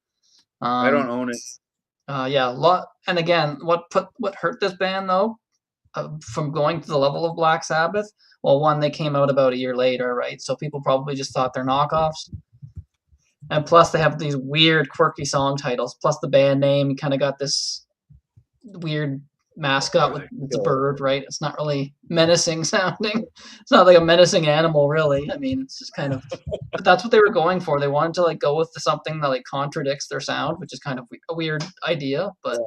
I don't own it. Yeah, a lot. And again, what hurt this band though, from going to the level of Black Sabbath? Well, one, they came out about a year later, right? So people probably just thought they're knockoffs. And plus, they have these weird, quirky song titles. Plus, the band name kind of got this weird mascot with it's a bird, right? It's not really menacing sounding. It's not like a menacing animal, really. I mean, it's just kind of. But that's what they were going for. They wanted to like go with something that like contradicts their sound, which is kind of a weird idea. But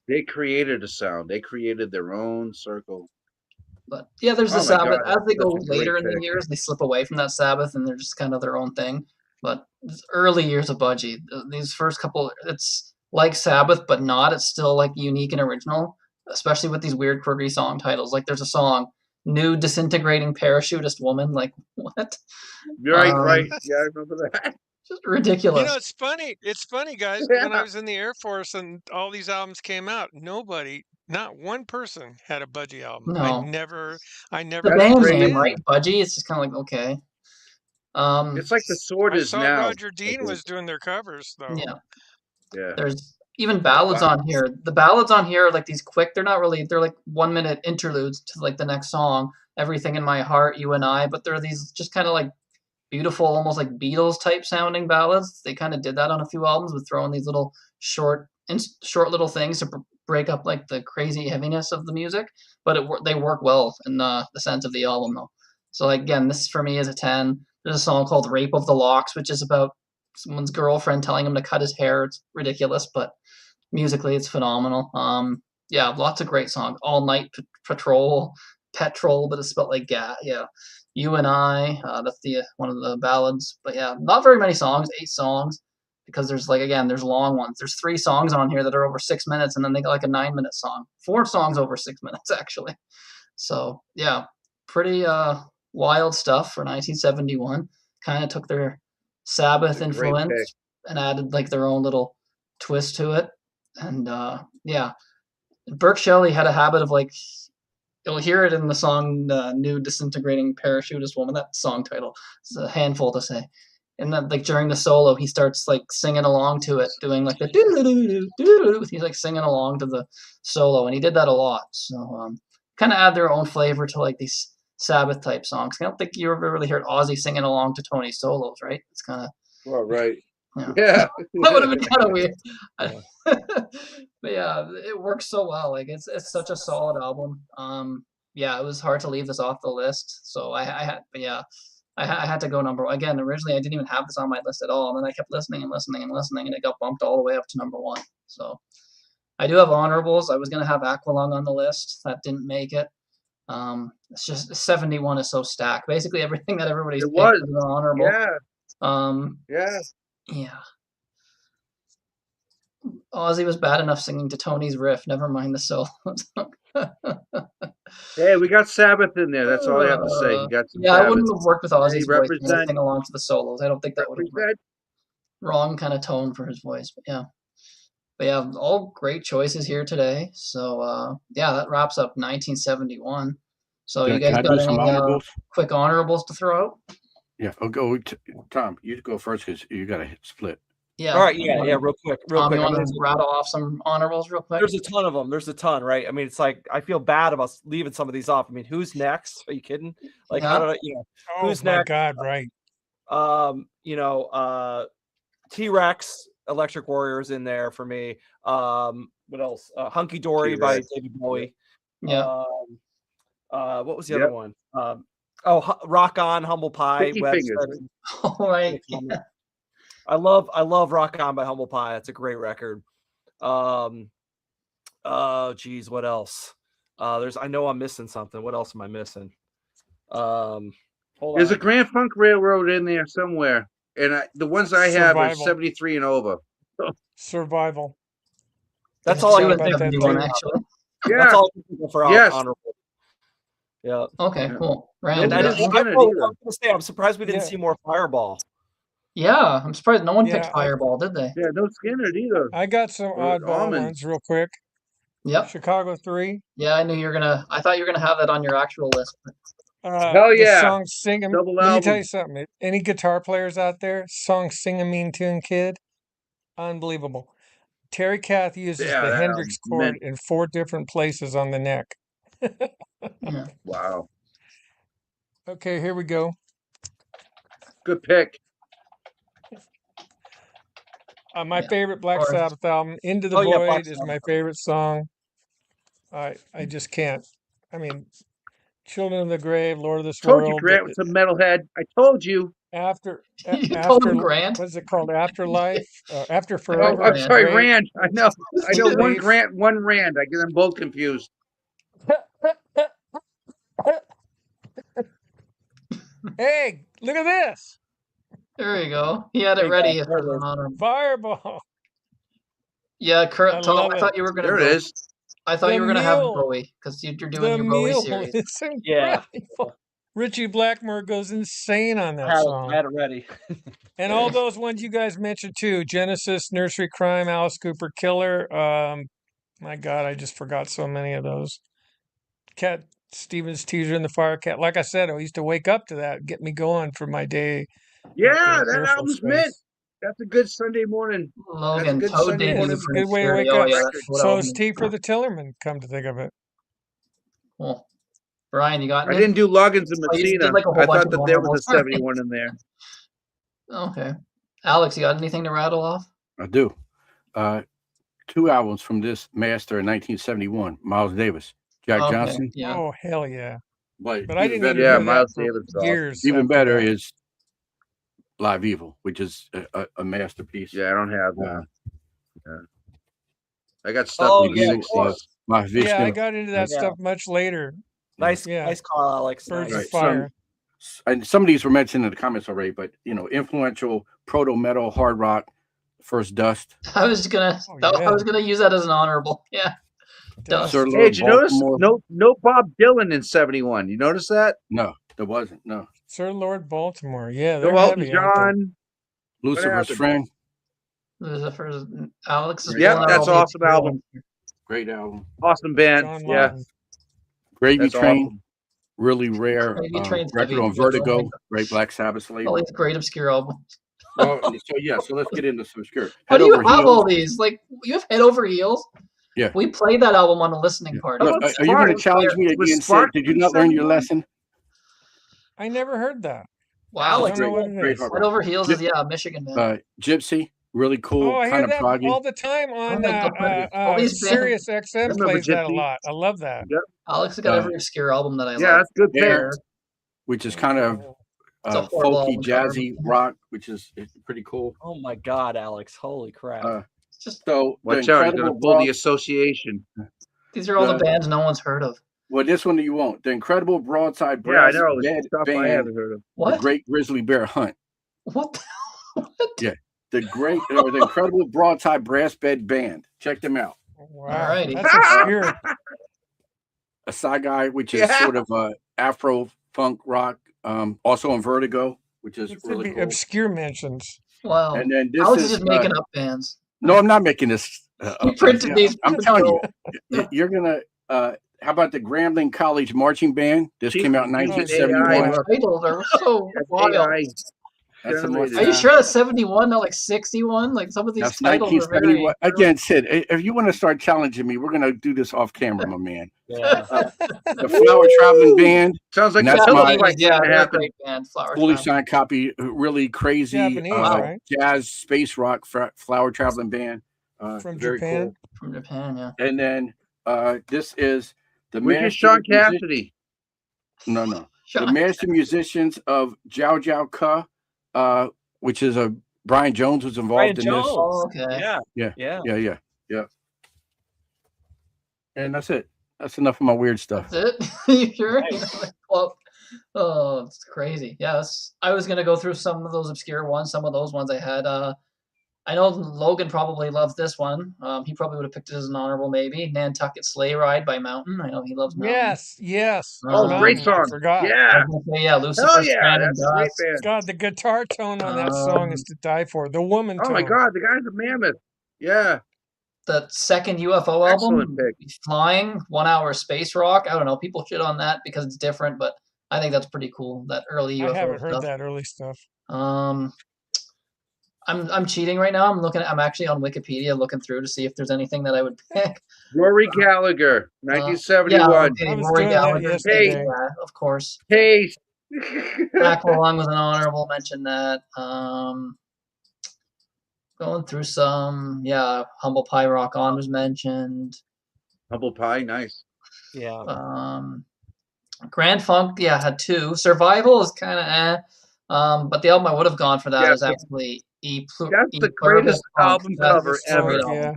They created a sound. They created their own circle. But yeah, there's the Oh my Sabbath. God, As they that's go such a great later in the pick. years, they slip away from that Sabbath and they're just kind of their own thing. But early years of Budgie, these first couple, it's like Sabbath, but not. It's still like unique and original, especially with these weird, quirky song titles. Like there's a song, "New Disintegrating Parachutist Woman." Like what? Right. Yeah, I remember that. Just ridiculous. You know, it's funny. It's funny, guys. Yeah. When I was in the Air Force and all these albums came out, not one person had a Budgie album. No. I never The That's band crazy. name, right? Budgie. It's just kind of like okay. It's like the sword I is saw now. Roger Dean was doing their covers though. Yeah. There's even ballads on here. The ballads on here are like these quick. They're not really. They're like 1-minute interludes to like the next song. Everything in My Heart, You and I. But they're these just kind of like beautiful, almost like Beatles type sounding ballads. They kind of did that on a few albums with throwing these little short little things to break up like the crazy heaviness of the music. But they work well in the sense of the album though. So like, again, this for me is a 10. There's a song called "Rape of the Locks," which is about someone's girlfriend telling him to cut his hair. It's ridiculous, but musically it's phenomenal. Yeah, lots of great songs. All Night Patrol, Petrol, but it's spelled like yeah. You and I, that's the one of the ballads. But yeah, not very many songs, 8 songs, because there's there's long ones. There's 3 songs on here that are over 6 minutes, and then they got like a 9-minute song. 4 songs over 6 minutes actually. So yeah, pretty wild stuff for 1971. Kind of took their Sabbath influence and added like their own little twist to it. And yeah, Burke Shelley had a habit of like, you'll hear it in the song "New Disintegrating Parachutist Woman." That song title. It's a handful to say. And then like during the solo, he starts like singing along to it, doing like the doo-doo-doo-doo-doo-doo. He's like singing along to the solo, and he did that a lot. So kind of add their own flavor to like these Sabbath type songs. I don't think you ever really heard Ozzy singing along to Tony's solos, right? It's kind of right. Yeah. That would have been kind of weird. But yeah, it works so well. Like it's such a solid album. Yeah, it was hard to leave this off the list. So I had to go number 1. Again, originally I didn't even have this on my list at all, and then I kept listening, and it got bumped all the way up to number 1. So I do have honorables. I was gonna have Aqualung on the list. That didn't make it. It's just 71 is so stacked. Basically everything that everybody's picked was an honorable. Yeah. Yeah. Ozzy was bad enough singing to Tony's riff. Never mind the solos. Hey, we got Sabbath in there. That's all I have to say. You got some yeah, Sabbath. I wouldn't have worked with Ozzy's voice to sing along to the solos. I don't think that would have been wrong kind of tone for his voice. But yeah. But yeah, all great choices here today. So yeah, that wraps up 1971. So you Can guys I got do some any honorables? quick honorables to throw out? Yeah, I'll go. Tom, you go first because you got to split. Yeah. All right, yeah, real quick. Tom, you I want mean, to rattle off some honorables real quick? there's a ton of them. There's a ton, right? I mean, it's like I feel bad about leaving some of these off. I mean, who's next? Are you kidding? Like, how did I? Who's my next? God, right. T-Rex, Electric Warriors in there for me. What else? Hunky Dory by David Bowie. Yeah. What was the other one? Rock On, Humble Pie. All right. Yeah. I love Rock On by Humble Pie. It's a great record. Geez, what else? I know I'm missing something. What else am I missing? There's a Grand Funk Railroad in there somewhere, and the ones I have are 73 and over. Survival. That's all I can think of, actually. Yeah. That's all I can think of for honorable. Yeah. Okay, cool. And I'm surprised we didn't see more Fireball. Yeah, I'm surprised no one picked Fireball, did they? Yeah, no Skinner either. I got some oddball ones real quick. Yep. Chicago 3. Yeah, I thought you were gonna have that on your actual list. Hell yeah. The song Sing 'em. Let me tell you something. Any guitar players out there, song Sing a Mean Tune Kid, unbelievable. Terry Kath uses the Hendrix chord in 4 different places on the neck. Yeah. Wow. Okay, here we go. Good pick. My favorite Black Sabbath album, Into the Void, is my favorite song. I just can't. I mean, Children of the Grave, Lord of this World. World. Told you Grant was a metalhead. I told you. Told him Grant. What's it called? Afterlife? After Forever. Oh, I'm sorry, Rand. I know one Grant, one Rand. I get them both confused. Hey, look at this. There you go. He had it ready. Fireball. Yeah, Tom, I thought you were going to There it is. I thought you were going to have Bowie because you're doing your Bowie series. It's incredible. Richie Blackmore goes insane on that song. I had it ready. And all those ones you guys mentioned too. Genesis, Nursery Crime, Alice Cooper, Killer. My God, I just forgot so many of those. Cat Stevens, Teaser in the Fire Cat. Like I said, I used to wake up to that, get me going for my day. Yeah, that album's mint. That's a good Sunday morning. Logan, that's a good Sunday morning. It's a good way to wake up. So is Tea for the Tillerman, come to think of it. Cool. Bryan, you got I didn't do Loggins and Messina. I thought that there was a 71 in there. Okay. Alex, you got anything to rattle off? I do. 2 albums from this master in 1971, Miles Davis, Jack Johnson. Yeah. Oh, hell yeah. But I didn't hear Miles that Davis for years. Even better is Live Evil, which is a masterpiece. Yeah, I don't have that. Yeah. I got stuff. I got into that stuff much later. Nice call, Alex. Birds of Fire. And some of these were mentioned in the comments already, but influential proto metal, hard rock, First Dust. I was gonna use that as an honorable. Yeah. Dust. Hey, did you notice no Bob Dylan in 71? You notice that? No, there wasn't. No. Sir Lord Baltimore. Yeah, they're heavy. John. Lucifer's Friend. Lucifer's Alex. Yeah, that's awesome album. Great album. Awesome band. Yeah. Gravy Train. Awesome. Really rare record on Vertigo. Great Black Sabbath label. All these great obscure albums. So let's get into some obscure. How do you have all these? Like, you have Head Over Heels? Yeah. We played that album on a listening party. Look, are you going to challenge me again and say, did you not learn your lesson? I never heard that. Wow. Head Over Heels is, Michigan band. Gypsy, really cool. Oh, I hear that all the time on Sirius XM plays that a lot. I love that. Yep. Alex has got every obscure album that I like. Yeah, that's good pair. Which is kind of folky, jazzy rock, which is pretty cool. Oh my God, Alex! Holy crap! So watch out, you're gonna blow the association. These are all the bands no one's heard of. Well, this one you won't. The Incredible Broadside Brass Band, I haven't heard of. What? The Great Grizzly Bear Hunt. What? Yeah, the Incredible Broadside Brass Bed Band. Check them out. Wow, that's obscure. A Saigai, which is sort of Afro funk rock, also on Vertigo, which is really cool. Obscure mentions. Wow. And then this Alex is just making up bands. No, I'm not making this He printed these. I'm telling you, you're gonna. How about the Grambling College Marching Band? This came out in These 1971. titles are so wild. That's the most. Are you sure that's 71, not like 61? Like some of these That's titles are very. 1971. Again, Sid, if you want to start challenging me, we're gonna do this off camera, my man. Yeah. The Flower Traveling Band. Sounds like that's my they're a great band. Flower fully Traveling. signed copy. Really crazy Japanese, right? jazz space rock Flower Traveling Band. From very Japan. cool. From Japan, yeah. And then this is the Which is Sean Cassidy. No. The Master Musicians of Jiao Jiao Ka, which is a Brian Jones was involved in this. Oh, okay. Yeah. And that's it. That's enough of my weird stuff. That's it? You sure? Well, oh, it's crazy. Yes. I was gonna go through some of those obscure ones. Some of those ones I had. I know Logan probably loves this one. He probably would have picked it as an honorable, maybe. Nantucket Sleigh Ride by Mountain. I know he loves Mountain. Yes. Oh, great song. I forgot. Yeah. Lucifer's Hell yeah, Strand that's and a great Dust. band. God, the guitar tone on that song is to die for. The woman tone. Oh my God, the guy's a mammoth. Yeah. The second UFO album, Flying, 1 hour space rock. I don't know. People shit on that because it's different, but I think that's pretty cool. That early UFO I haven't heard stuff. that early stuff. I'm cheating right now. I'm actually on Wikipedia looking through to see if there's anything that I would pick. Rory Gallagher, 1971. Yeah, okay, Rory Gallagher. Yeah, of course. Taste. Aqualung was an honorable mention. That. Going through some, Humble Pie Rock On was mentioned. Humble Pie, nice. Yeah. Grand Funk, had two. Survival is kind of but the album I would have gone for that is actually That's the greatest album cover ever. Yeah.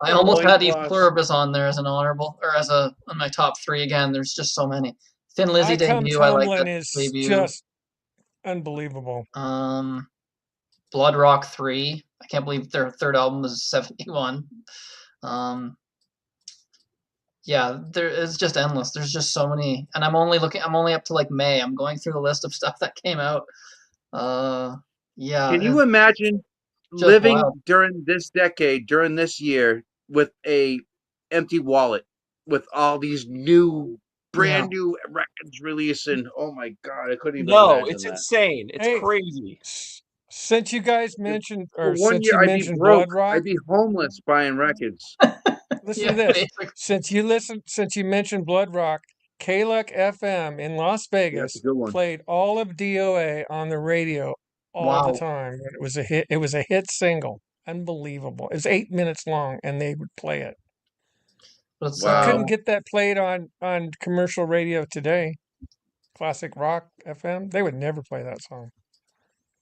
I almost had E Pluribus on there as an honorable, or as on my top three. Again, there's just so many. Thin Lizzy debut, I like that is debut. Just unbelievable. Blood Rock 3. I can't believe their third album was 71. There is just endless. There's just so many, and I'm only up to like May. I'm going through the list of stuff that came out. Can you imagine living during this decade, during this year, with a empty wallet, with all these brand new records releasing? Oh my God, I couldn't even imagine it's that. insane. It's crazy. Since you guys mentioned, or since you mentioned Blood Rock, I'd be homeless buying records. Listen to this. Since you mentioned Blood Rock, KLUK FM in Las Vegas played all of DOA on the radio all the time. It was a hit. It was a hit single. Unbelievable. It was 8 minutes long, and they would play it. You couldn't get that played on commercial radio today. Classic Rock FM, they would never play that song.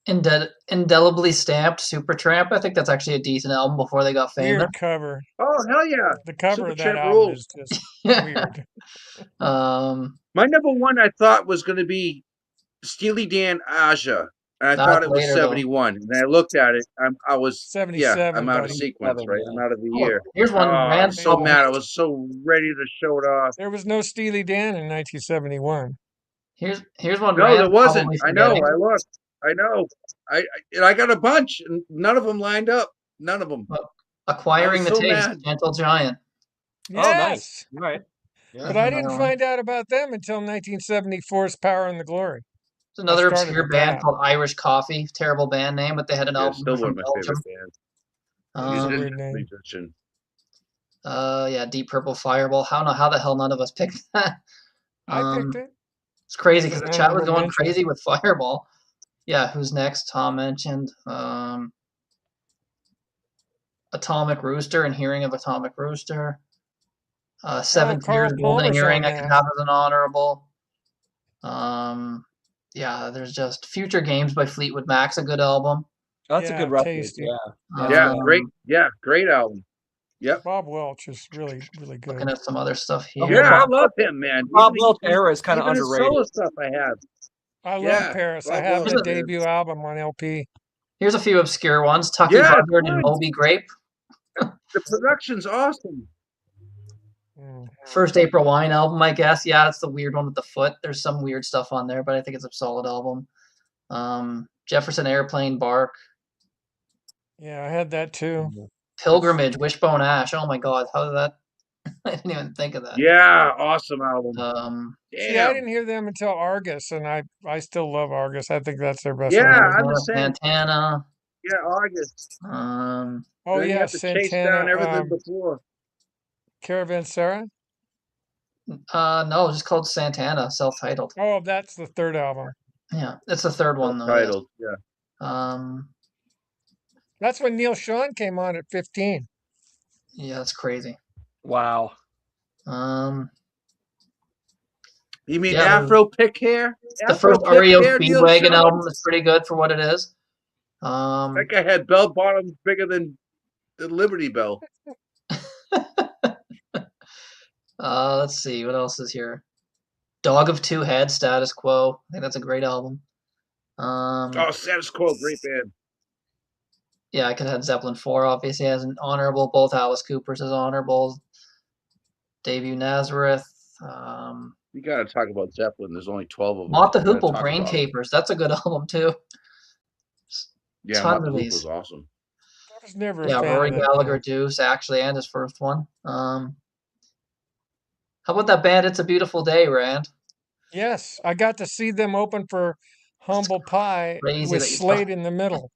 Indelibly Stamped Supertramp. I think that's actually a decent album before they got famous. Weird cover. Oh hell yeah! The cover of that album is just weird. My number one I thought was going to be Steely Dan Aja, and I thought it was 71. And I looked at it, I was 77. I'm out of sequence, right? I'm out of the year. Here's one. I was so mad. I was so ready to show it off. There was no Steely Dan in 1971. Here's one. No, there wasn't. I know. I looked. I know. I got a bunch, and none of them lined up. None of them. Acquiring the Taste, Gentle Giant. Yes. Oh, nice. Right. Yeah, but I didn't find out about them until 1974's Power and the Glory. It's another obscure band called Irish Coffee. Terrible band name, but they had an album still from one of my Belgium. favorite bands. Deep Purple Fireball. How the hell none of us picked that? I picked it. It's crazy because the chat was going crazy with Fireball. Yeah, who's next? Tom mentioned Atomic Rooster and Hearing of Atomic Rooster. 7 Years Golden Hearing I could have as an honorable. There's just Future Games by Fleetwood Mac's a good album. That's a good record. Great album. Yep. Bob Welch is really, really good. Looking at some other stuff here. Yeah, I love him, man. Bob Welch era is kind of underrated. Solo stuff I have. I love Paris. I have the debut album on LP. Here's a few obscure ones. Tucky Buzzard and Moby Grape. The production's awesome. First April Wine album, I guess. Yeah, it's the weird one with the foot. There's some weird stuff on there, but I think it's a solid album. Jefferson Airplane Bark. Yeah, I had that too. Pilgrimage, Wishbone Ash. Oh my God, how did that? I didn't even think of that. Yeah, awesome album. See, I Damn. didn't hear them until Argus, and I still love Argus. I think that's their best Yeah, record. I'm the same. Santana. Yeah, August. Oh Then you yeah, have to chase down Santana. everything before. Caravanserai. No, just called Santana, self-titled. Oh, that's the third album. Yeah, it's the third one though. Self-titled, yeah. That's when Neil Sean came on at 15. Yeah, that's crazy. Wow. You mean yeah, Afro Pick Hair? The Afro first REO Hair, Neil Speedwagon Sean? album is pretty good for what it is. That guy had bell bottoms bigger than the Liberty Bell. Let's see, what else is here? Dog of Two Heads, Status Quo. I think that's a great album. Oh, Status Quo, great band. Yeah, I could have had Zeppelin 4, obviously, as an honorable. Both Alice Cooper's as honorable. Debut Nazareth. You got to talk about Zeppelin. There's only 12 of them. Mott the Hoople, Brain Capers. That's a good album, too. Yeah, Mott the Hoople was awesome. I was never a fan Rory of that Gallagher, band. Deuce, actually, and his first one. How about that band, It's a Beautiful Day, Rand? Yes, I got to see them open for Humble Pie with Slade in the middle.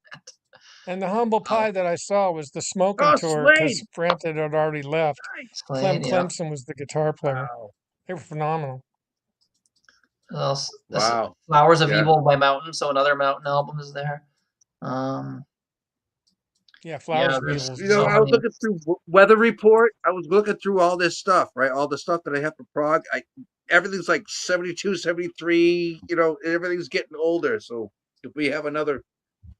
And the Humble Pie that I saw was the Smoking Tour because Frampton had already left. Slade, Clemson was the guitar player. Wow. They were phenomenal. What else? Wow. Flowers of Evil by Mountain, so another Mountain album is there. Yeah, Flowers of Evil. You know, I was looking through Weather Report. I was looking through all this stuff, right? All the stuff that I have for prog. Everything's like 72, 73, you know, everything's getting older. So if we have another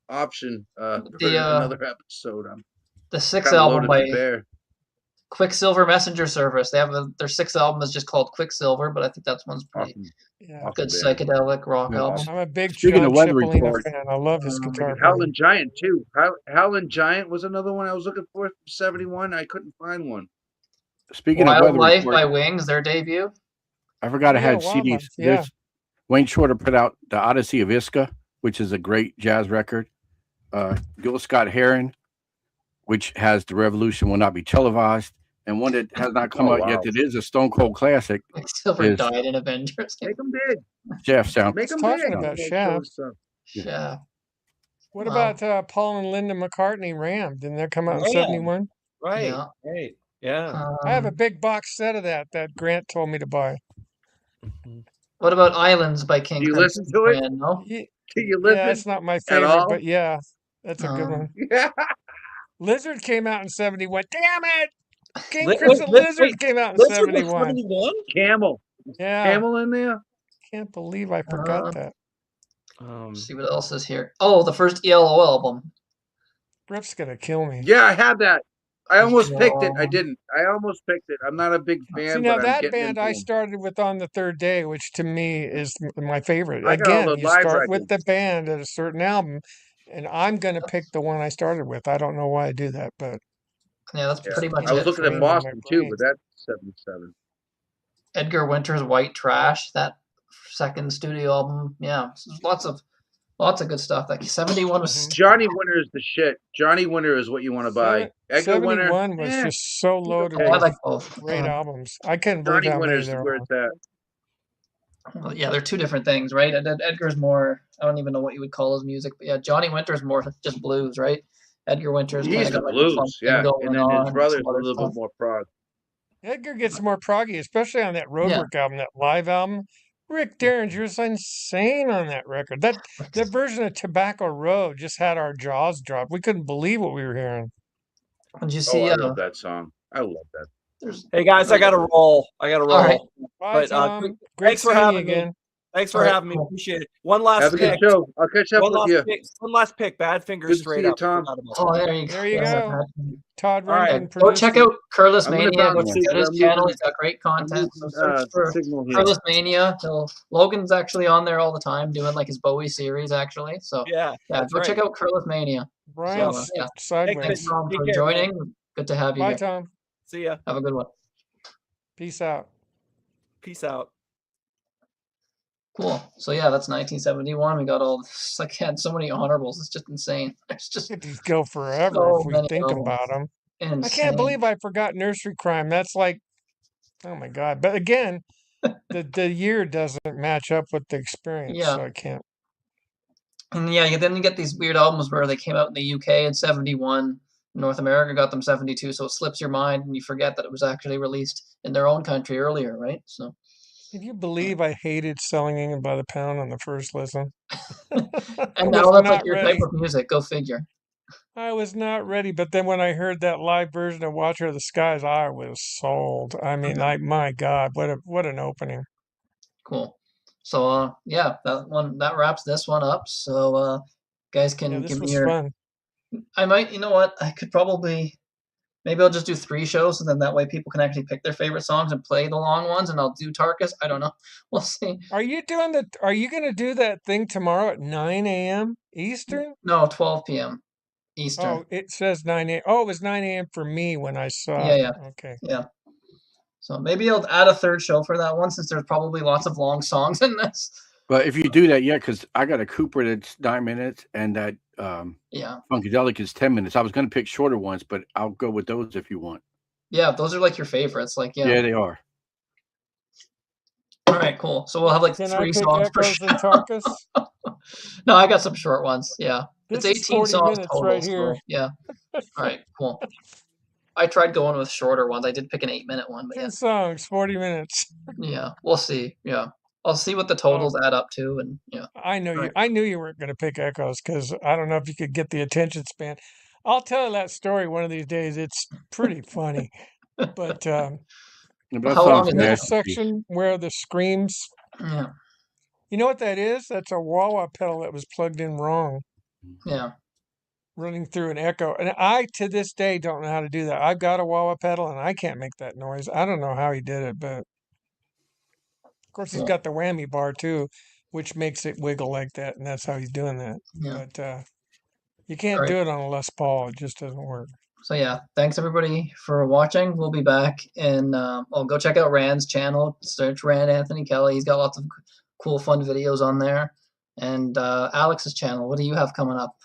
option for another episode, the sixth album by Quicksilver Messenger Service. They have their sixth album is just called Quicksilver, but I think that one's pretty good psychedelic rock album. I'm a big Speaking of Weather Cipollina Report fan. I love his guitar. Howlin' Giant too. Howlin' Giant was another one I was looking for. 71. I couldn't find one. Speaking of Weather Wildlife Report, by Wings, their debut. I forgot I had CDs. Yeah. Wayne Shorter put out The Odyssey of Iska, which is a great jazz record. Gil Scott Heron, which has The Revolution Will Not Be Televised, and one that has not come out yet that is a Stone Cold classic. Silver died in Avengers. Make them big. Shaft sound. Make them talking big. about Shaft. Yeah. What about Paul and Linda McCartney Ram? Didn't that come out in 71? Right. Yeah. Right. Yeah. I have a big box set of that Grant told me to buy. What about Islands by King Do you Crimson? listen to it? Rand, no? Do you listen? Yeah, it's not my at favorite, all? but yeah, that's a good one. Yeah. Lizard came out in 71. Damn it! King Crimson Lizard came out in 71. Camel. Yeah. Camel in there? Can't believe I forgot that. Let's see what else is here. Oh, the first ELO album. Rip's gonna kill me. Yeah, I had that. I almost picked it. I didn't. I almost picked it. I'm not a big fan. See, now but that I'm band I started with On the Third Day, which to me is my favorite. I got all Again, the you live start with records. the band at a certain album, and I'm gonna pick the one I started with. I don't know why I do that, but Yeah, that's pretty much I was it. looking at Boston too, but that's 77. Edgar Winter's White Trash, that second studio album. Yeah, lots of good stuff. Like 71 was Johnny Winter is the shit. Johnny Winter is what you want to buy. Edgar Winter 71 was just so loaded I with like both. great albums. I couldn't believe Johnny how many Winter's there where were. it's at. Well, yeah, they're two different things, right? Edgar's more, I don't even know what you would call his music, but yeah, Johnny Winter's more just blues, right? Edgar Winter's He's kind the of got blues, like funk yeah. going And then on his brother's some a other little stuff. bit more prog. Edgar gets more proggy, especially on that Roadwork album, that live album. Rick Derringer's insane on that record. That version of Tobacco Road just had our jaws drop. We couldn't believe what we were hearing. Did you Oh, see? I love that song. I love that. Hey guys, I got to roll. All right. Bye, Tom. Great thanks for seeing you having again. me. Thanks for having me. Appreciate it. One last Have a pick. good show. I'll catch up with you. One last pick. Badfinger Good to straight see you, up. Tom. Oh, there you There you go. Todd All right. Rundgren Go check produced out Curless I'm gonna Mania. Go bounce check out his I'm channel. losing- He's got great content. So losing, search for signal here. Curless Mania. Logan's actually on there all the time doing like his Bowie series, actually. So Yeah. go check out Curless Mania. Brian So, yeah. Sideways. Thanks, Tom, Take for care, joining. Good to have you Bye, here. Tom. See ya. Have a good one. Peace out. Peace out. Cool. So yeah, that's 1971. We got all this, like, had so many honorables. It's just insane. It's just These go forever so if we many think albums. about them. Insane. I can't believe I forgot Nursery Crime. That's like, oh my God. But again, the year doesn't match up with the experience, Yeah. so I can't. And yeah, then you get these weird albums where they came out in the UK in 71, North America got them 72, so it slips your mind and you forget that it was actually released in their own country earlier, right? So Can you believe I hated Selling England by the Pound on the first listen? I and now was that's like not your type ready. of music, go figure. I was not ready. But then when I heard that live version of Watcher of the Skies, I was sold. I mean, Yeah, like, my God, what an opening. cool. So yeah, that wraps this one up. So guys Yeah, can this give me was your fun. I might, you know what? I could probably maybe I'll just do 3 shows and then that way people can actually pick their favorite songs and play the long ones and I'll do Tarkus. I don't know. We'll see. Are you gonna do that thing tomorrow at 9 a.m. Eastern? No, 12 p.m. Eastern. Oh, it says 9 a.m. Oh, it was 9 a.m. for me when I saw Yeah, it. yeah. Okay. Yeah. So maybe I'll add a 3rd show for that one since there's probably lots of long songs in this. But if you do that, yeah, because I got a Cooper that's 9 minutes and that Yeah. Funkadelic is 10 minutes. I was going to pick shorter ones, but I'll go with those if you want. Yeah, those are like your favorites. Like, yeah. Yeah, they are. All right, cool. So we'll have like Can I 3 pick songs per Echoes show. and Tarkus? No, I got some short ones. Yeah. It's This is 18 40 songs minutes total. right here. So yeah. All right, cool. I tried going with shorter ones. I did pick an 8-minute one, but 10 yeah. songs, 40 minutes. Yeah, we'll see. Yeah. I'll see what the totals add up to and yeah. I know All you. right. I knew you weren't going to pick Echoes because I don't know if you could get the attention span. I'll tell you that story one of these days. It's pretty funny. But Yeah, but Well, that how long song's is a the middle that? masterpiece. section where the screams, Yeah. you know what that is? That's a wah-wah pedal that was plugged in wrong, Yeah. running through an echo. And I, to this day, don't know how to do that. I've got a wah-wah pedal and I can't make that noise. I don't know how he did it, but of course he's Cool. got the whammy bar too, which makes it wiggle like that, and that's how he's doing that. Yeah. But you All can't right. do it on a Les Paul. It just doesn't work. So yeah, thanks everybody for watching. We'll be back and go check out Rand's channel. Search Rand Anthony Kelly. He's got lots of cool, fun videos on there. And Alex's channel. What do you have coming up?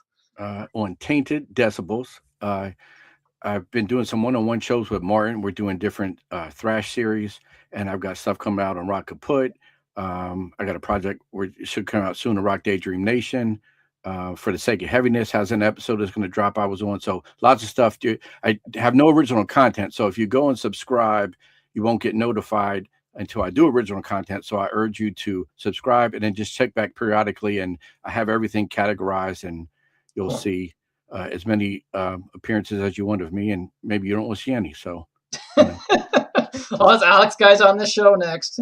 On Tainted Decibels. I've been doing some one-on-one shows with Martin. We're doing different thrash series, and I've got stuff coming out on Rock Kaput. I got a project where it should come out soon, a Rock Daydream Nation. For the Sake of Heaviness has an episode that's going to drop I was on. So lots of stuff. I have no original content. So if you go and subscribe, you won't get notified until I do original content. So I urge you to subscribe and then just check back periodically. And I have everything categorized, and you'll Cool. see as many appearances as you want of me. And maybe you don't want to see any. So, you know. Oh, it's Alex guys on this show next.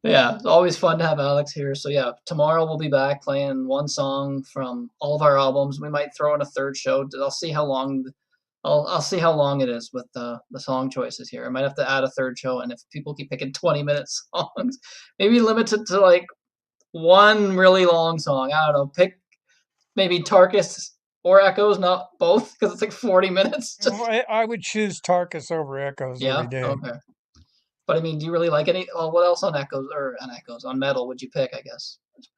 Yeah, it's always fun to have Alex here. So yeah, tomorrow we'll be back playing one song from all of our albums. We might throw in a 3rd show. I'll see how long. I'll see how long it is with the song choices here. I might have to add a 3rd show, and if people keep picking 20-minute songs, maybe limit it to like one really long song. I don't know. Pick maybe Tarkus or Echoes, not both, because it's like 40 minutes. Just I would choose Tarkus over Echoes yeah. every day. Okay. But I mean, do you really like any? What else on Echoes on metal would you pick? I guess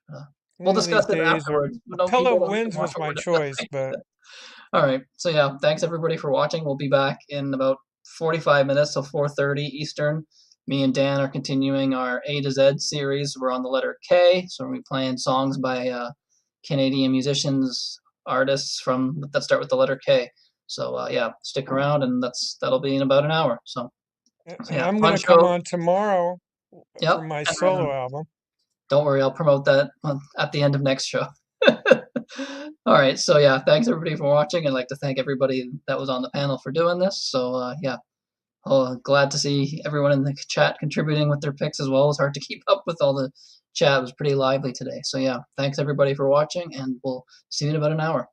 we'll One of these discuss it days, or afterwards. A No, Pillow people of don't need to Winds watch was what my we're choice, discussing. but All right. So yeah, thanks everybody for watching. We'll be back in about 45 minutes, so 4:30 Eastern. Me and Dan are continuing our A to Z series. We're on the letter K, so we'll be playing songs by Canadian musicians, artists that start with the letter K. So yeah, stick around, and that'll be in about an hour. So and yeah, I'm fun going to come show. on tomorrow for Yep. my And solo album. don't worry, I'll promote that at the end of next show. All right. So yeah, thanks everybody for watching. I'd like to thank everybody that was on the panel for doing this. So yeah, glad to see everyone in the chat contributing with their picks as well. It's hard to keep up with all the chat. It was pretty lively today. So yeah, thanks everybody for watching, and we'll see you in about an hour.